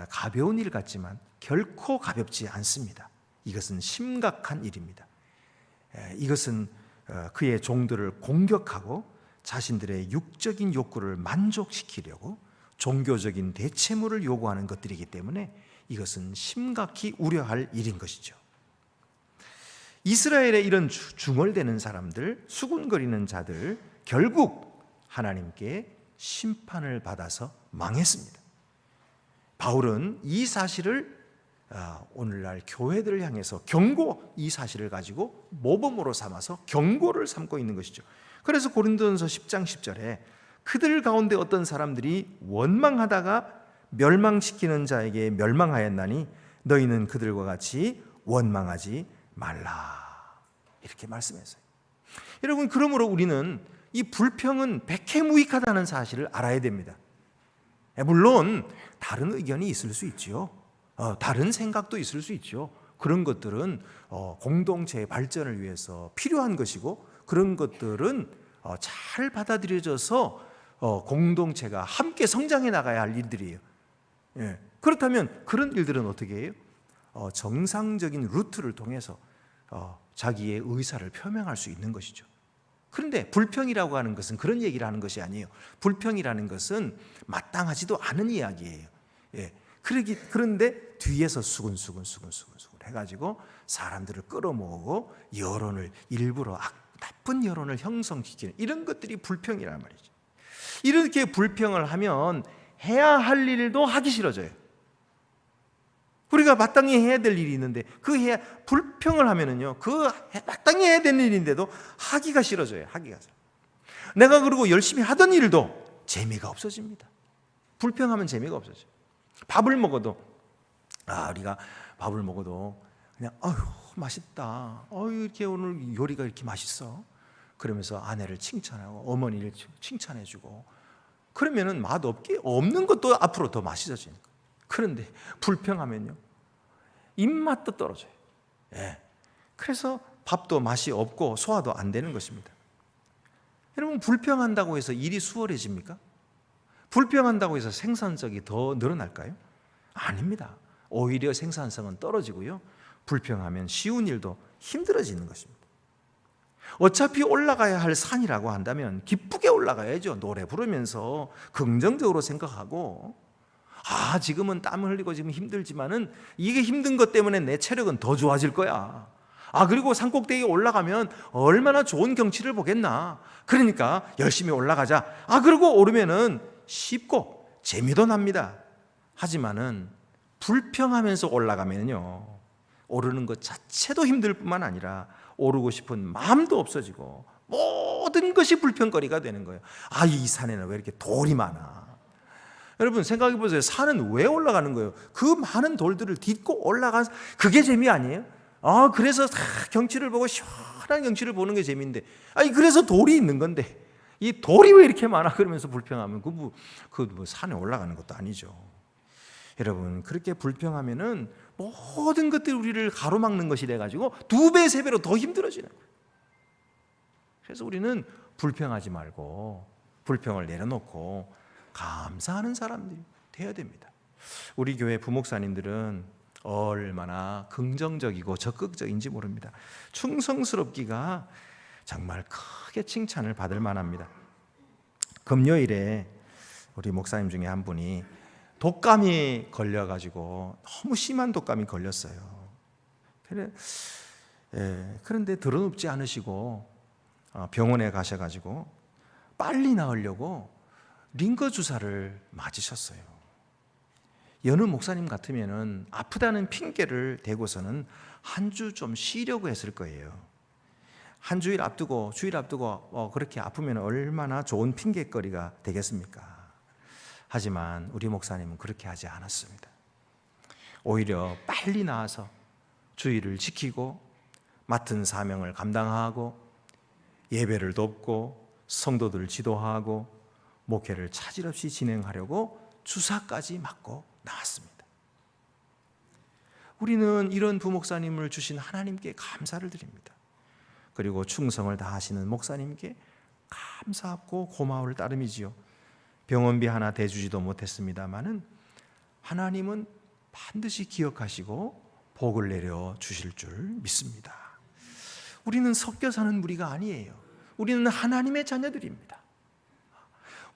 가벼운 일 같지만 결코 가볍지 않습니다. 이것은 심각한 일입니다. 이것은 그의 종들을 공격하고 자신들의 육적인 욕구를 만족시키려고 종교적인 대체물을 요구하는 것들이기 때문에 이것은 심각히 우려할 일인 것이죠. 이스라엘의 이런 중얼대는 사람들, 수군거리는 자들, 결국 하나님께 심판을 받아서 망했습니다. 바울은 이 사실을 오늘날 교회들을 향해서 이 사실을 가지고 모범으로 삼아서 경고를 삼고 있는 것이죠. 그래서 고린도전서 10장 10절에 그들 가운데 어떤 사람들이 원망하다가 멸망시키는 자에게 멸망하였나니 너희는 그들과 같이 원망하지 말라, 이렇게 말씀했어요. 여러분, 그러므로 우리는 이 불평은 백해무익하다는 사실을 알아야 됩니다. 물론 다른 의견이 있을 수 있지요. 다른 생각도 있을 수 있죠. 그런 것들은 공동체의 발전을 위해서 필요한 것이고 그런 것들은 잘 받아들여져서 공동체가 함께 성장해 나가야 할 일들이에요. 그렇다면 그런 일들은 어떻게 해요? 정상적인 루트를 통해서 자기의 의사를 표명할 수 있는 것이죠. 그런데 불평이라고 하는 것은 그런 얘기를 하는 것이 아니에요. 불평이라는 것은 마땅하지도 않은 이야기예요. 그런데 뒤에서 수근수근 해가지고 사람들을 끌어모으고 여론을 일부러 나쁜 여론을 형성시키는 이런 것들이 불평이란 말이죠. 이렇게 불평을 하면 해야 할 일도 하기 싫어져요. 우리가 마땅히 해야 될 일이 있는데 불평을 하면은요, 마땅히 해야 되는 일인데도 하기가 싫어져요. 내가 그리고 열심히 하던 일도 재미가 없어집니다. 불평하면 재미가 없어져요. 밥을 먹어도 우리가 밥을 먹어도 그냥 맛있다. 이렇게 오늘 요리가 이렇게 맛있어. 그러면서 아내를 칭찬하고 어머니를 칭찬해주고 그러면은 없는 것도 앞으로 더 맛있어지는 거예요. 그런데 불평하면요, 입맛도 떨어져요. 그래서 밥도 맛이 없고 소화도 안 되는 것입니다. 여러분, 불평한다고 해서 일이 수월해집니까? 불평한다고 해서 생산성이 더 늘어날까요? 아닙니다. 오히려 생산성은 떨어지고요, 불평하면 쉬운 일도 힘들어지는 것입니다. 어차피 올라가야 할 산이라고 한다면 기쁘게 올라가야죠. 노래 부르면서 긍정적으로 생각하고 지금은 땀을 흘리고 지금 힘들지만은 이게 힘든 것 때문에 내 체력은 더 좋아질 거야. 그리고 산꼭대기에 올라가면 얼마나 좋은 경치를 보겠나. 그러니까 열심히 올라가자. 그리고 오르면은 쉽고 재미도 납니다. 하지만은 불평하면서 올라가면요, 오르는 것 자체도 힘들 뿐만 아니라 오르고 싶은 마음도 없어지고 모든 것이 불평거리가 되는 거예요. 아, 이 산에는 왜 이렇게 돌이 많아? 여러분 생각해 보세요. 산은 왜 올라가는 거예요? 그 많은 돌들을 딛고 올라가서 그게 재미 아니에요? 아, 그래서 경치를 보고 시원한 경치를 보는 게 재미인데, 아니 그래서 돌이 있는 건데 이 돌이 왜 이렇게 많아? 그러면서 불평하면 그 산에 올라가는 것도 아니죠. 여러분 그렇게 불평하면은 모든 것들이 우리를 가로막는 것이 돼가지고 2배, 3배로 더 힘들어지는 거예요. 그래서 우리는 불평하지 말고 불평을 내려놓고 감사하는 사람들이 되어야 됩니다. 우리 교회 부목사님들은 얼마나 긍정적이고 적극적인지 모릅니다. 충성스럽기가 정말 크게 칭찬을 받을 만합니다. 금요일에 우리 목사님 중에 한 분이 독감이 걸려가지고 너무 심한 독감이 걸렸어요. 그런데 드러눕지 않으시고 병원에 가셔가지고 빨리 나으려고 링거 주사를 맞으셨어요. 여느 목사님 같으면은 아프다는 핑계를 대고서는 한 주 좀 쉬려고 했을 거예요. 한 주일 앞두고 그렇게 아프면 얼마나 좋은 핑계거리가 되겠습니까? 하지만 우리 목사님은 그렇게 하지 않았습니다. 오히려 빨리 나와서 주의를 지키고 맡은 사명을 감당하고 예배를 돕고 성도들을 지도하고 목회를 차질 없이 진행하려고 주사까지 맞고 나왔습니다. 우리는 이런 부목사님을 주신 하나님께 감사를 드립니다. 그리고 충성을 다하시는 목사님께 감사하고 고마울 따름이지요. 병원비 하나 대주지도 못했습니다마는 하나님은 반드시 기억하시고 복을 내려 주실 줄 믿습니다. 우리는 섞여 사는 무리가 아니에요. 우리는 하나님의 자녀들입니다.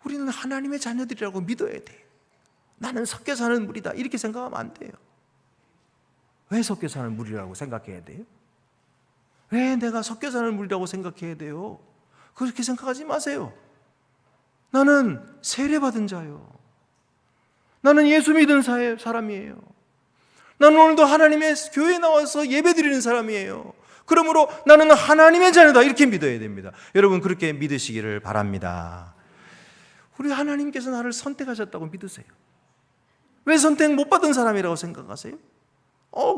우리는 하나님의 자녀들이라고 믿어야 돼요. 나는 섞여 사는 무리다 이렇게 생각하면 안 돼요. 왜 섞여 사는 무리라고 생각해야 돼요? 왜 내가 섞여 사는 무리라고 생각해야 돼요? 그렇게 생각하지 마세요. 나는 세례받은 자요. 나는 예수 믿은 사람이에요. 나는 오늘도 하나님의 교회에 나와서 예배드리는 사람이에요. 그러므로 나는 하나님의 자녀다 이렇게 믿어야 됩니다. 여러분 그렇게 믿으시기를 바랍니다. 우리 하나님께서 나를 선택하셨다고 믿으세요. 왜 선택 못 받은 사람이라고 생각하세요?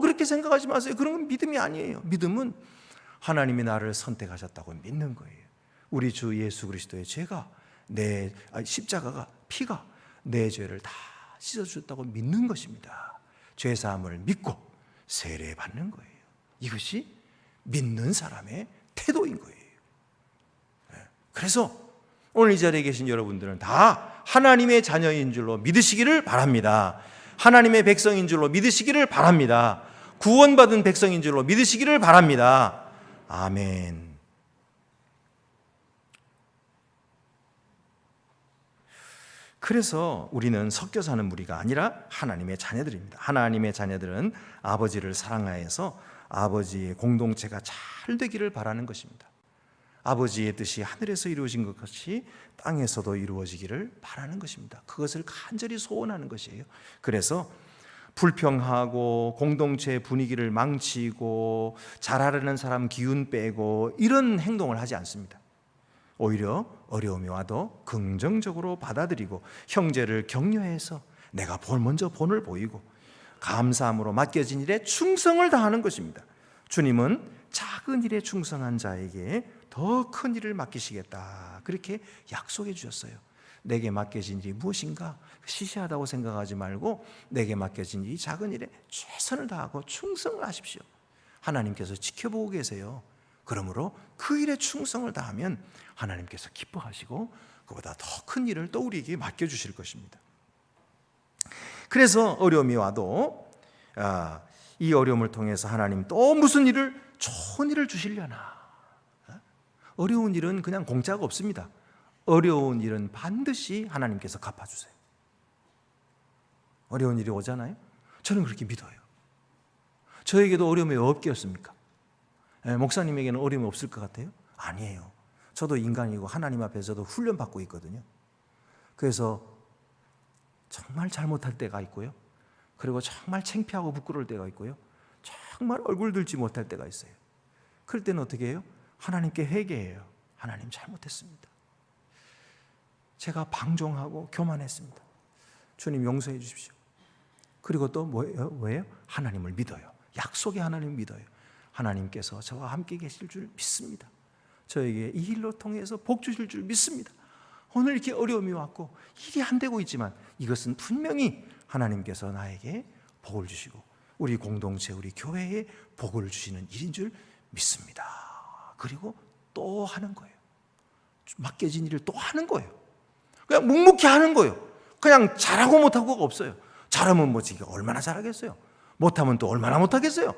그렇게 생각하지 마세요. 그런 건 믿음이 아니에요. 믿음은 하나님이 나를 선택하셨다고 믿는 거예요. 우리 주 예수 그리스도의 죄가 십자가가 피가 내 죄를 다 씻어주셨다고 믿는 것입니다. 죄사함을 믿고 세례 받는 거예요. 이것이 믿는 사람의 태도인 거예요. 그래서 오늘 이 자리에 계신 여러분들은 다 하나님의 자녀인 줄로 믿으시기를 바랍니다. 하나님의 백성인 줄로 믿으시기를 바랍니다. 구원받은 백성인 줄로 믿으시기를 바랍니다. 아멘. 그래서 우리는 섞여 사는 무리가 아니라 하나님의 자녀들입니다. 하나님의 자녀들은 아버지를 사랑하여서 아버지의 공동체가 잘 되기를 바라는 것입니다. 아버지의 뜻이 하늘에서 이루어진 것 같이 땅에서도 이루어지기를 바라는 것입니다. 그것을 간절히 소원하는 것이에요. 그래서 불평하고 공동체 분위기를 망치고 잘하려는 사람 기운 빼고 이런 행동을 하지 않습니다. 오히려 어려움이 와도 긍정적으로 받아들이고 형제를 격려해서 내가 먼저 본을 보이고 감사함으로 맡겨진 일에 충성을 다하는 것입니다. 주님은 작은 일에 충성한 자에게 더 큰 일을 맡기시겠다 그렇게 약속해 주셨어요. 내게 맡겨진 일이 무엇인가 시시하다고 생각하지 말고 내게 맡겨진 이 작은 일에 최선을 다하고 충성을 하십시오. 하나님께서 지켜보고 계세요. 그러므로 그 일에 충성을 다하면 하나님께서 기뻐하시고 그보다 더 큰 일을 또 우리에게 맡겨주실 것입니다. 그래서 어려움이 와도 이 어려움을 통해서 하나님 또 무슨 일을 좋은 일을 주시려나. 어려운 일은 그냥 공짜가 없습니다. 어려운 일은 반드시 하나님께서 갚아주세요. 어려운 일이 오잖아요. 저는 그렇게 믿어요. 저에게도 어려움이 없겠습니까? 목사님에게는 어려움이 없을 것 같아요? 아니에요. 저도 인간이고 하나님 앞에서도 훈련받고 있거든요. 그래서 정말 잘못할 때가 있고요. 그리고 정말 창피하고 부끄러울 때가 있고요. 정말 얼굴 들지 못할 때가 있어요. 그럴 때는 어떻게 해요? 하나님께 회개해요. 하나님 잘못했습니다. 제가 방종하고 교만했습니다. 주님 용서해 주십시오. 그리고 또 뭐예요? 하나님을 믿어요. 약속의 하나님을 믿어요. 하나님께서 저와 함께 계실 줄 믿습니다. 저에게 이 일로 통해서 복 주실 줄 믿습니다. 오늘 이렇게 어려움이 왔고 일이 안 되고 있지만 이것은 분명히 하나님께서 나에게 복을 주시고 우리 공동체, 우리 교회에 복을 주시는 일인 줄 믿습니다. 그리고 또 하는 거예요. 맡겨진 일을 또 하는 거예요. 그냥 묵묵히 하는 거예요. 그냥 잘하고 못하고가 없어요. 잘하면 뭐지, 얼마나 잘하겠어요. 못하면 또 얼마나 못하겠어요.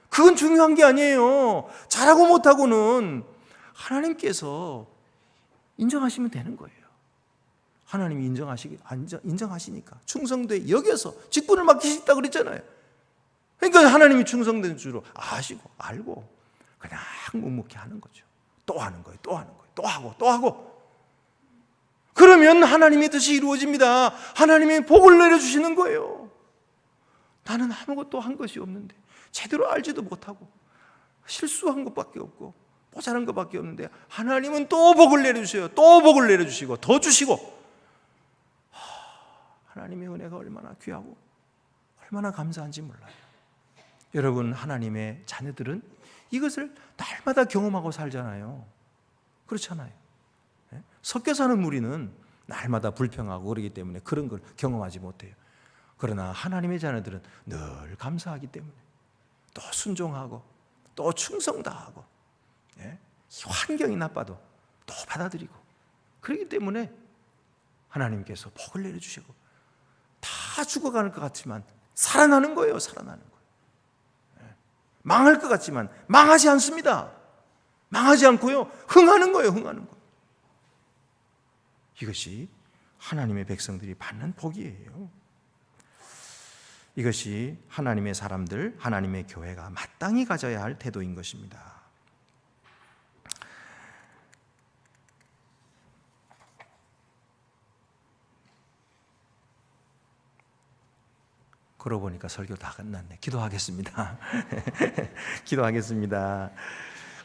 그건 중요한 게 아니에요. 잘하고 못하고는 하나님께서 인정하시면 되는 거예요. 하나님이 인정하시니까 충성되게 여겨서 직분을 맡기시겠다고 그랬잖아요. 그러니까 하나님이 충성된 줄로 아시고 알고 그냥 묵묵히 하는 거죠. 또 하는 거예요. 또 하는 거예요. 또 하고 또 하고. 그러면 하나님의 뜻이 이루어집니다. 하나님이 복을 내려주시는 거예요. 나는 아무것도 한 것이 없는데 제대로 알지도 못하고 실수한 것밖에 없고 모자란 것밖에 없는데 하나님은 또 복을 내려주세요. 또 복을 내려주시고 더 주시고. 하나님의 은혜가 얼마나 귀하고 얼마나 감사한지 몰라요. 여러분, 하나님의 자녀들은 이것을 날마다 경험하고 살잖아요. 그렇잖아요. 섞여 사는 무리는 날마다 불평하고 그러기 때문에 그런 걸 경험하지 못해요. 그러나 하나님의 자녀들은 늘 감사하기 때문에 또 순종하고 또 충성 다하고 환경이 나빠도 또 받아들이고 그렇기 때문에 하나님께서 복을 내려주시고 다 죽어가는 것 같지만 살아나는 거예요. 살아나는 거예요. 망할 것 같지만 망하지 않습니다. 망하지 않고요. 흥하는 거예요. 흥하는 거예요. 이것이 하나님의 백성들이 받는 복이에요. 이것이 하나님의 사람들, 하나님의 교회가 마땅히 가져야 할 태도인 것입니다. 그러고 보니까 설교 다 끝났네. 기도하겠습니다. 기도하겠습니다.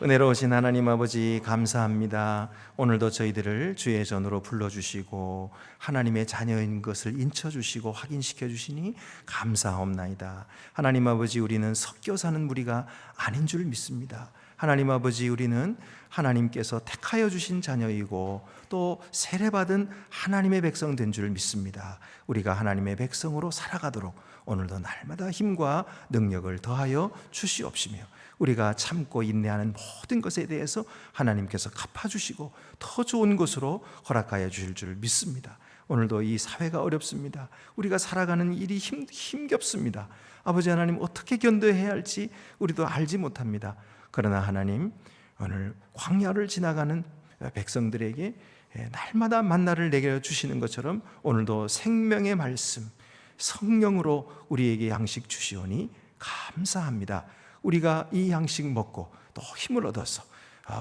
은혜로우신 하나님 아버지, 감사합니다. 오늘도 저희들을 주의 전으로 불러주시고 하나님의 자녀인 것을 인쳐주시고 확인시켜 주시니 감사하옵나이다. 하나님 아버지, 우리는 섞여 사는 무리가 아닌 줄 믿습니다. 하나님 아버지, 우리는 하나님께서 택하여 주신 자녀이고 또 세례받은 하나님의 백성 된 줄 믿습니다. 우리가 하나님의 백성으로 살아가도록 오늘도 날마다 힘과 능력을 더하여 주시옵시며 우리가 참고 인내하는 모든 것에 대해서 하나님께서 갚아주시고 더 좋은 것으로 허락하여 주실 줄 믿습니다. 오늘도 이 사회가 어렵습니다. 우리가 살아가는 일이 힘겹습니다. 아버지 하나님, 어떻게 견뎌야 할지 우리도 알지 못합니다. 그러나 하나님, 오늘 광야를 지나가는 백성들에게 날마다 만나를 내려주시는 것처럼 오늘도 생명의 말씀, 성령으로 우리에게 양식 주시오니 감사합니다. 우리가 이 양식 먹고 또 힘을 얻어서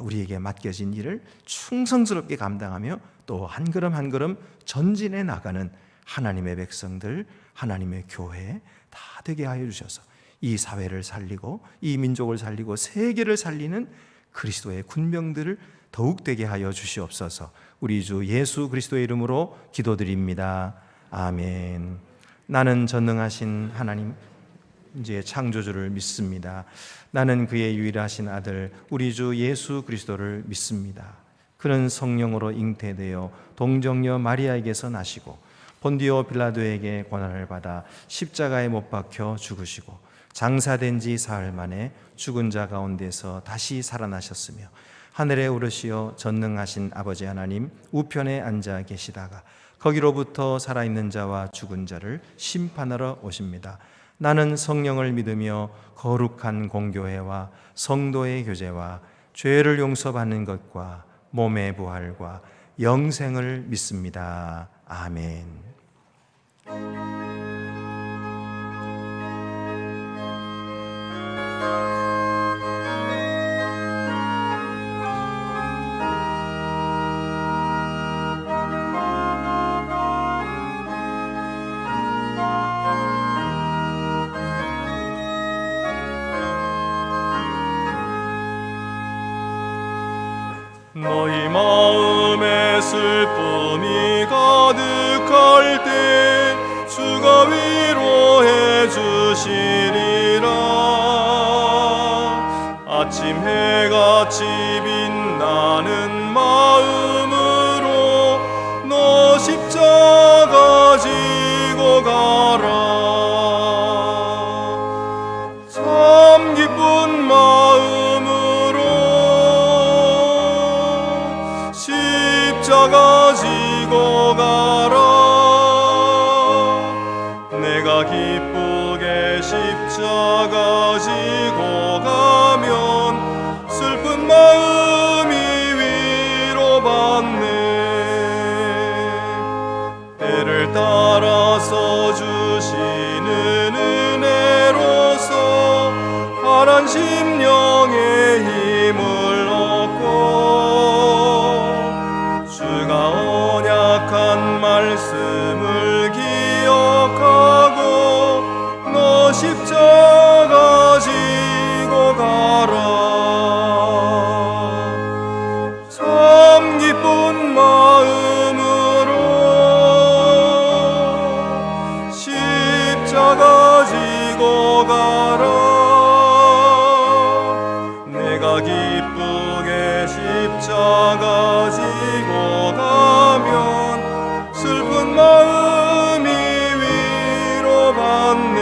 우리에게 맡겨진 일을 충성스럽게 감당하며 또 한 걸음 한 걸음 전진해 나가는 하나님의 백성들, 하나님의 교회 다 되게 하여 주셔서 이 사회를 살리고 이 민족을 살리고 세계를 살리는 그리스도의 군병들을 더욱 되게 하여 주시옵소서. 우리 주 예수 그리스도의 이름으로 기도드립니다. 아멘. 나는 전능하신 하나님 이제 창조주를 믿습니다. 나는 그의 유일하신 아들 우리 주 예수 그리스도를 믿습니다. 그는 성령으로 잉태되어 동정녀 마리아에게서 나시고 본디오 빌라도에게 고난을 받아 십자가에 못 박혀 죽으시고 장사된 지 사흘 만에 죽은 자 가운데서 다시 살아나셨으며 하늘에 오르시어 전능하신 아버지 하나님 우편에 앉아 계시다가 거기로부터 살아있는 자와 죽은 자를 심판하러 오십니다. 나는 성령을 믿으며 거룩한 공교회와 성도의 교제와 죄를 용서받는 것과 몸의 부활과 영생을 믿습니다. 아멘. 너희 마음에 슬픔이 가득할 때 주가 위로해 주시리라. 아침 해같이 빛나는 마음으로 너 십자가 지고 가라. 참 기쁜 마음으로 십자가 지고 가라. 내가 기쁘게 십자가 지고 가면 슬픈 마음이 위로받네. 때를 따라서 주시는 은혜로서 파란 심령의 힘을 얻고 주가 언약한 말씀을 기억하고 너 십자가 지고 가라. 참 기쁜 마음으로 십자가 지고 가라. 내가 기쁘게 십자가 지고 가면 슬픈 마음이 위로받네.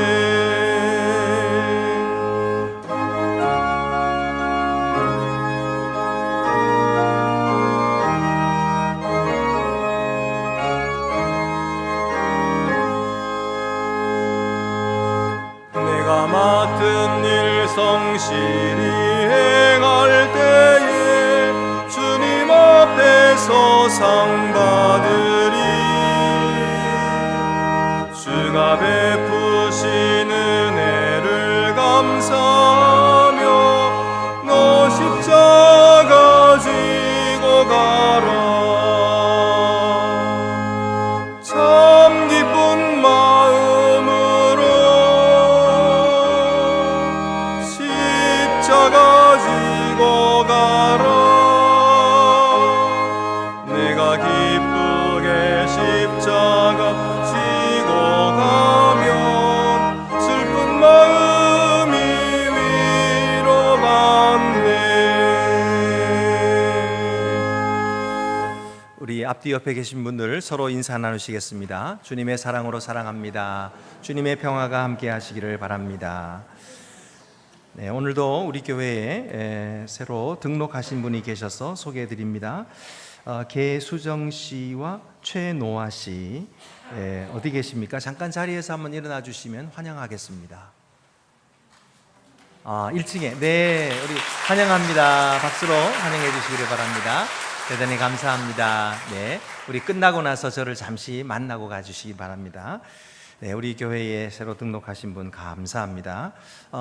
내가 맡은 일 성실히 행할 때에 주님 앞에서 상 받으리. 주가 베푸신 은혜를 감사하며 너 십자가 지고 가라. 참 기쁜 마음으로 십자가 지고 가라. 내가 기쁘게 십자가 지고 가면 슬픈 마음이 위로받네. 우리 앞뒤 옆에 계신 분들 서로 인사 나누시겠습니다. 주님의 사랑으로 사랑합니다. 주님의 평화가 함께 하시기를 바랍니다. 네, 오늘도 우리 교회에 새로 등록하신 분이 계셔서 소개해 드립니다. 개수정 씨와 최노아 씨, 어디 계십니까? 잠깐 자리에서 한번 일어나 주시면 환영하겠습니다. 1층에, 네, 우리 환영합니다. 박수로 환영해 주시기를 바랍니다. 대단히 감사합니다. 네, 우리 끝나고 나서 저를 잠시 만나고 가주시기 바랍니다. 네, 우리 교회에 새로 등록하신 분 감사합니다.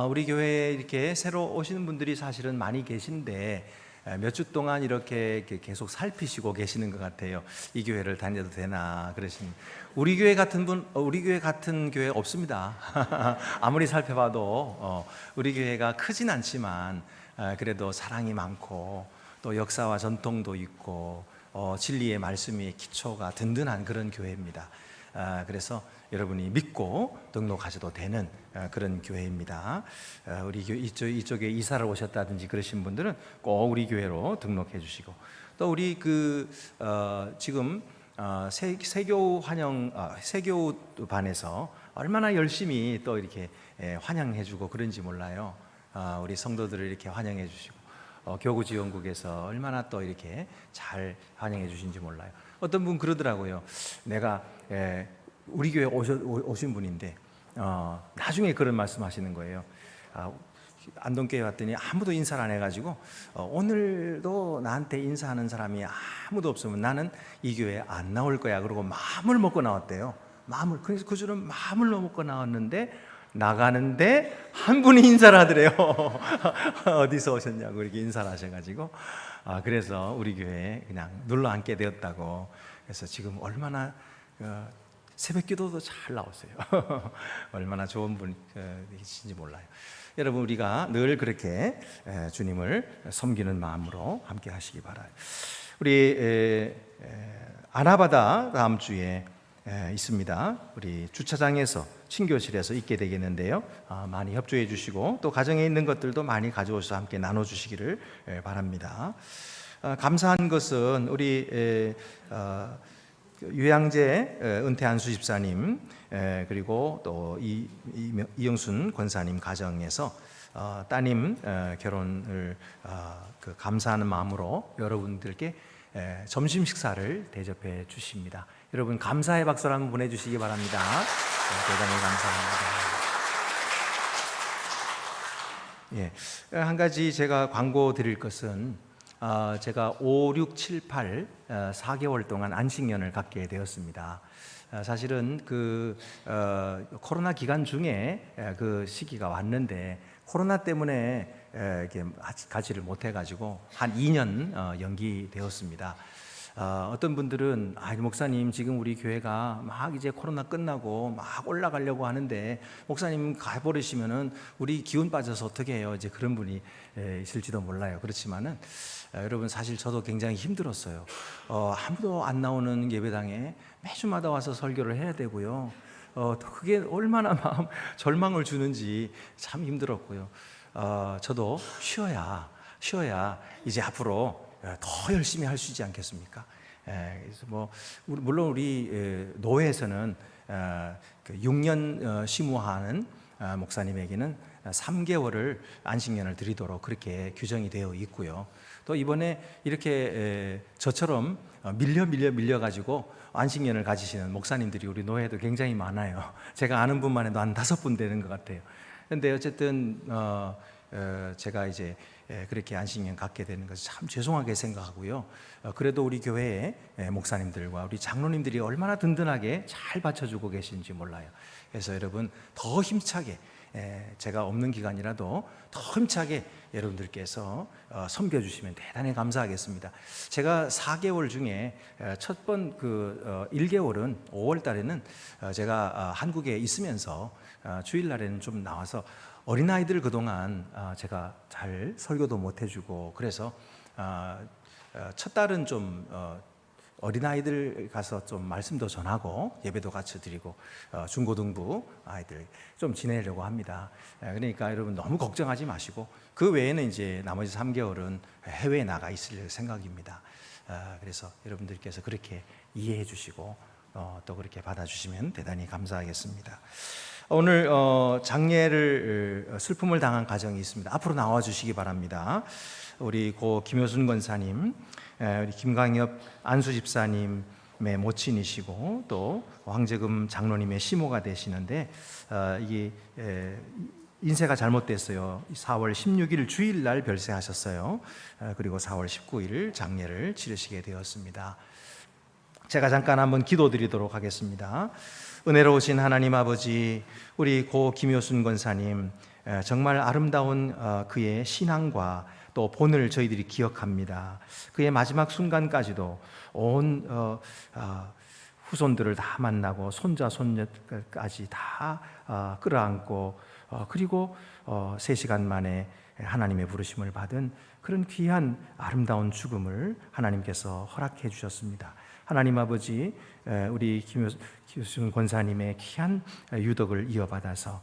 우리 교회에 이렇게 새로 오시는 분들이 사실은 많이 계신데 몇 주 동안 이렇게 계속 살피시고 계시는 것 같아요. 이 교회를 다녀도 되나 그러신. 우리 교회 같은 분, 우리 교회 같은 교회 없습니다. 아무리 살펴봐도 우리 교회가 크진 않지만 그래도 사랑이 많고 또 역사와 전통도 있고 진리의 말씀이 기초가 든든한 그런 교회입니다. 그래서 여러분이 믿고 등록하셔도 되는 그런 교회입니다. 우리 이쪽에 이사를 오셨다든지 그러신 분들은 꼭 우리 교회로 등록해 주시고, 또 우리 지금 세교 반에서 얼마나 열심히 또 이렇게 환영해 주고 그런지 몰라요. 우리 성도들을 이렇게 환영해 주시고 교구 지원국에서 얼마나 또 이렇게 잘 환영해 주신지 몰라요. 어떤 분 그러더라고요. 내가 우리 교회 오신 분인데 나중에 그런 말씀하시는 거예요. 안동교회 왔더니 아무도 인사를 안 해가지고 오늘도 나한테 인사하는 사람이 아무도 없으면 나는 이 교회에 안 나올 거야. 그러고 마음을 먹고 나왔대요. 그래서 그 줄은 마음을 먹고 나왔는데 나가는데 한 분이 인사를 하더래요. 어디서 오셨냐고 이렇게 인사를 하셔가지고 그래서 우리 교회에 그냥 눌러 앉게 되었다고. 그래서 지금 얼마나 새벽 기도도 잘 나오세요. 얼마나 좋은 분이신지 몰라요. 여러분, 우리가 늘 그렇게 주님을 섬기는 마음으로 함께 하시기 바라요. 우리 아나바다 다음 주에 있습니다. 우리 주차장에서 친교실에서 있게 되겠는데요. 많이 협조해 주시고 또 가정에 있는 것들도 많이 가져오셔서 함께 나눠주시기를 바랍니다. 감사한 것은 우리 유양제 은퇴한 수 집사님 그리고 또 이영순 권사님 가정에서 따님 결혼을 감사하는 마음으로 여러분들께 점심 식사를 대접해 주십니다. 여러분, 감사의 박수를 한번 보내주시기 바랍니다. 대단히 감사합니다. 한 가지 제가 광고 드릴 것은 제가 5, 6, 7, 8 4개월 동안 안식년을 갖게 되었습니다. 사실은 코로나 기간 중에 그 시기가 왔는데 코로나 때문에 이렇게 가지를 못해가지고 한 2년 연기되었습니다. 어떤 분들은 목사님, 지금 우리 교회가 막 이제 코로나 끝나고 막 올라가려고 하는데 목사님 가버리시면은 우리 기운 빠져서 어떻게 해요? 이제 그런 분이 있을지도 몰라요. 그렇지만은 여러분, 사실 저도 굉장히 힘들었어요. 아무도 안 나오는 예배당에 매주마다 와서 설교를 해야 되고요. 그게 얼마나 절망을 주는지 참 힘들었고요. 저도 쉬어야 이제 앞으로 더 열심히 할 수 있지 않겠습니까? 그래서 물론 우리 노회에서는 6년 심우하는 목사님에게는 3개월을 안식년을 드리도록 그렇게 규정이 되어 있고요. 또 이번에 이렇게 저처럼 밀려 가지고 안식년을 가지시는 목사님들이 우리 노회에도 굉장히 많아요. 제가 아는 분만 해도 한 5분 되는 것 같아요. 그런데 어쨌든 제가 이제 그렇게 안식년 갖게 되는 것을 참 죄송하게 생각하고요. 그래도 우리 교회의 목사님들과 우리 장로님들이 얼마나 든든하게 잘 받쳐주고 계신지 몰라요. 그래서 여러분, 더 힘차게, 제가 없는 기간이라도 더 힘차게 여러분들께서 섬겨주시면 대단히 감사하겠습니다. 제가 4개월 중에 첫 번 1개월은 5월 달에는 제가 한국에 있으면서 주일날에는 좀 나와서 어린아이들 그동안 제가 잘 설교도 못 해주고 그래서 첫 달은 좀 어린아이들 가서 좀 말씀도 전하고 예배도 같이 드리고 중고등부 아이들 좀 지내려고 합니다. 그러니까 여러분, 너무 걱정하지 마시고 그 외에는 이제 나머지 3개월은 해외에 나가 있을 생각입니다. 그래서 여러분들께서 그렇게 이해해 주시고 또 그렇게 받아주시면 대단히 감사하겠습니다. 오늘 장례를 슬픔을 당한 가정이 있습니다. 앞으로 나와 주시기 바랍니다. 우리 고 김효순 권사님, 우리 김광엽 안수 집사님의 모친이시고 또 황재금 장로님의 시모가 되시는데 이게 인쇄가 잘못됐어요. 4월 16일 주일날 별세하셨어요. 그리고 4월 19일 장례를 치르시게 되었습니다. 제가 잠깐 한번 기도드리도록 하겠습니다. 은혜로우신 하나님 아버지, 우리 고 김효순 권사님 정말 아름다운 그의 신앙과 또 본을 저희들이 기억합니다. 그의 마지막 순간까지도 온 후손들을 다 만나고 손자 손녀까지 다 끌어안고 그리고 3시간 만에 하나님의 부르심을 받은 그런 귀한 아름다운 죽음을 하나님께서 허락해 주셨습니다. 하나님 아버지, 우리 김효순 권사님의 귀한 유덕을 이어받아서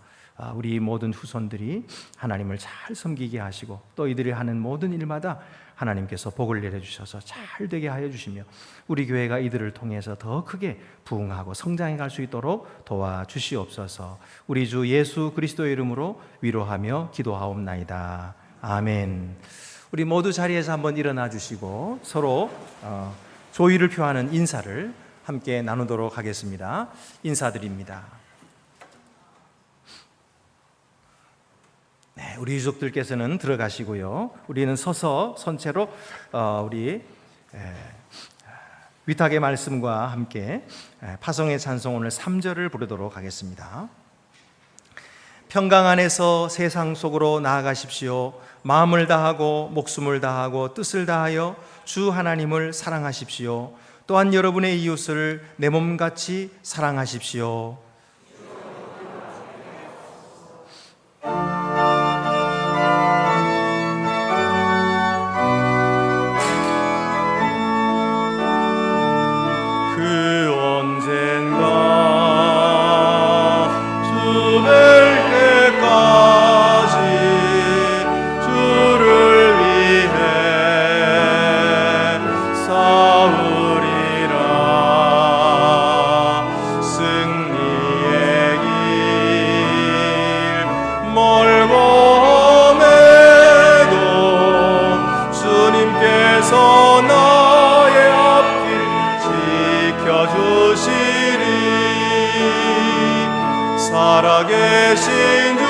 우리 모든 후손들이 하나님을 잘 섬기게 하시고 또 이들이 하는 모든 일마다 하나님께서 복을 내려주셔서 잘 되게 하여 주시며 우리 교회가 이들을 통해서 더 크게 부흥하고 성장해 갈 수 있도록 도와주시옵소서. 우리 주 예수 그리스도의 이름으로 위로하며 기도하옵나이다. 아멘. 우리 모두 자리에서 한번 일어나 주시고 서로 조의를 표하는 인사를 함께 나누도록 하겠습니다. 인사드립니다. 네, 우리 유족들께서는 들어가시고요. 우리는 서서 선체로 우리 위탁의 말씀과 함께 파송의 찬송 오늘 3절을 부르도록 하겠습니다. 평강 안에서 세상 속으로 나아가십시오. 마음을 다하고 목숨을 다하고 뜻을 다하여 주 하나님을 사랑하십시오. 또한 여러분의 이웃을 내 몸같이 사랑하십시오. 그 언젠가 주뵐 때까지 주를 위해 싸우리라. 승리의 길 멀고 험해도 주님께서 나의 앞길 지켜주시리. 살아계신 주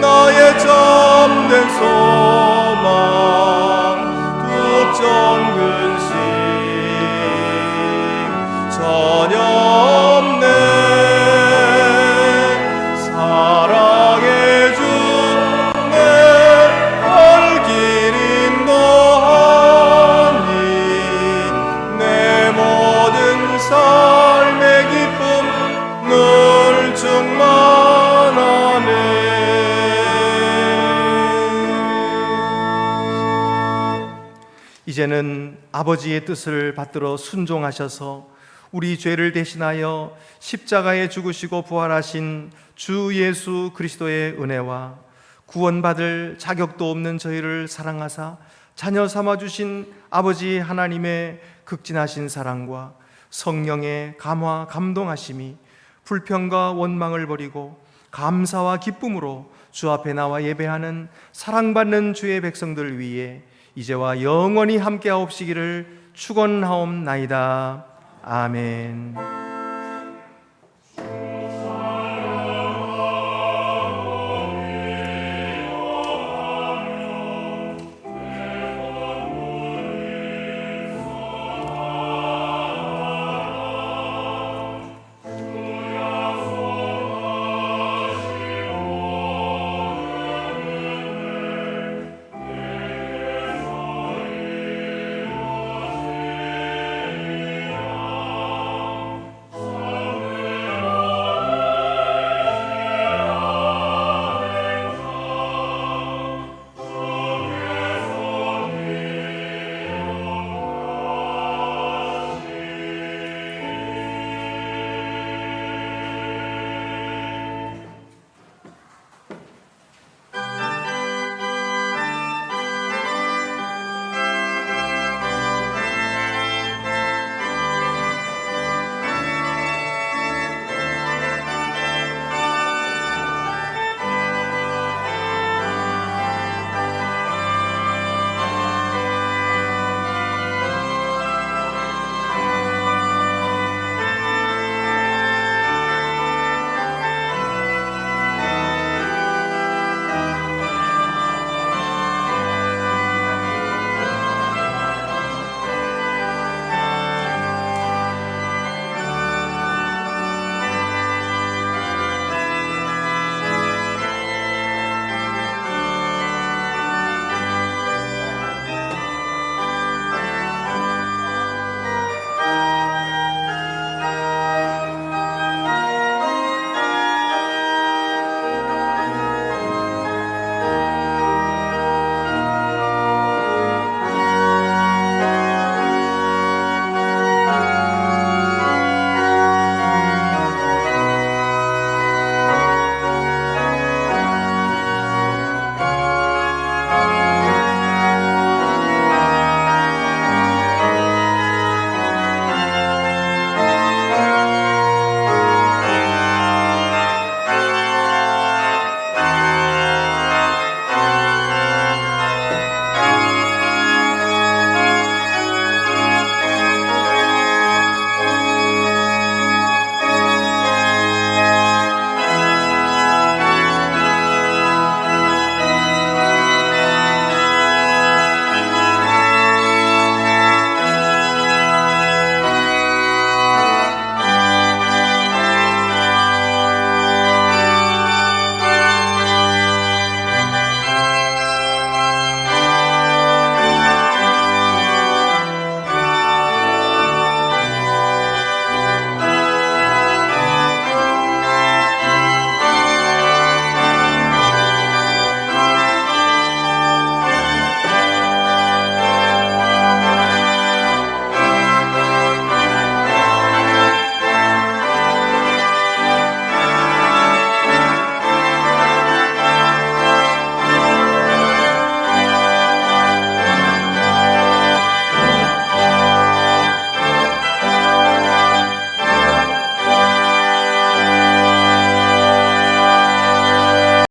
나의 참된 소망 국정 근심 전혀 없네. 사랑의 주 내 갈 길 인도하니 내 모든 삶의 기쁨 늘 충만하네. 이제는 아버지의 뜻을 받들어 순종하셔서 우리 죄를 대신하여 십자가에 죽으시고 부활하신 주 예수 그리스도의 은혜와 구원받을 자격도 없는 저희를 사랑하사 자녀 삼아주신 아버지 하나님의 극진하신 사랑과 성령의 감화 감동하심이 불평과 원망을 버리고 감사와 기쁨으로 주 앞에 나와 예배하는 사랑받는 주의 백성들 위해 이제와 영원히 함께하옵시기를 축원하옵나이다. 아멘.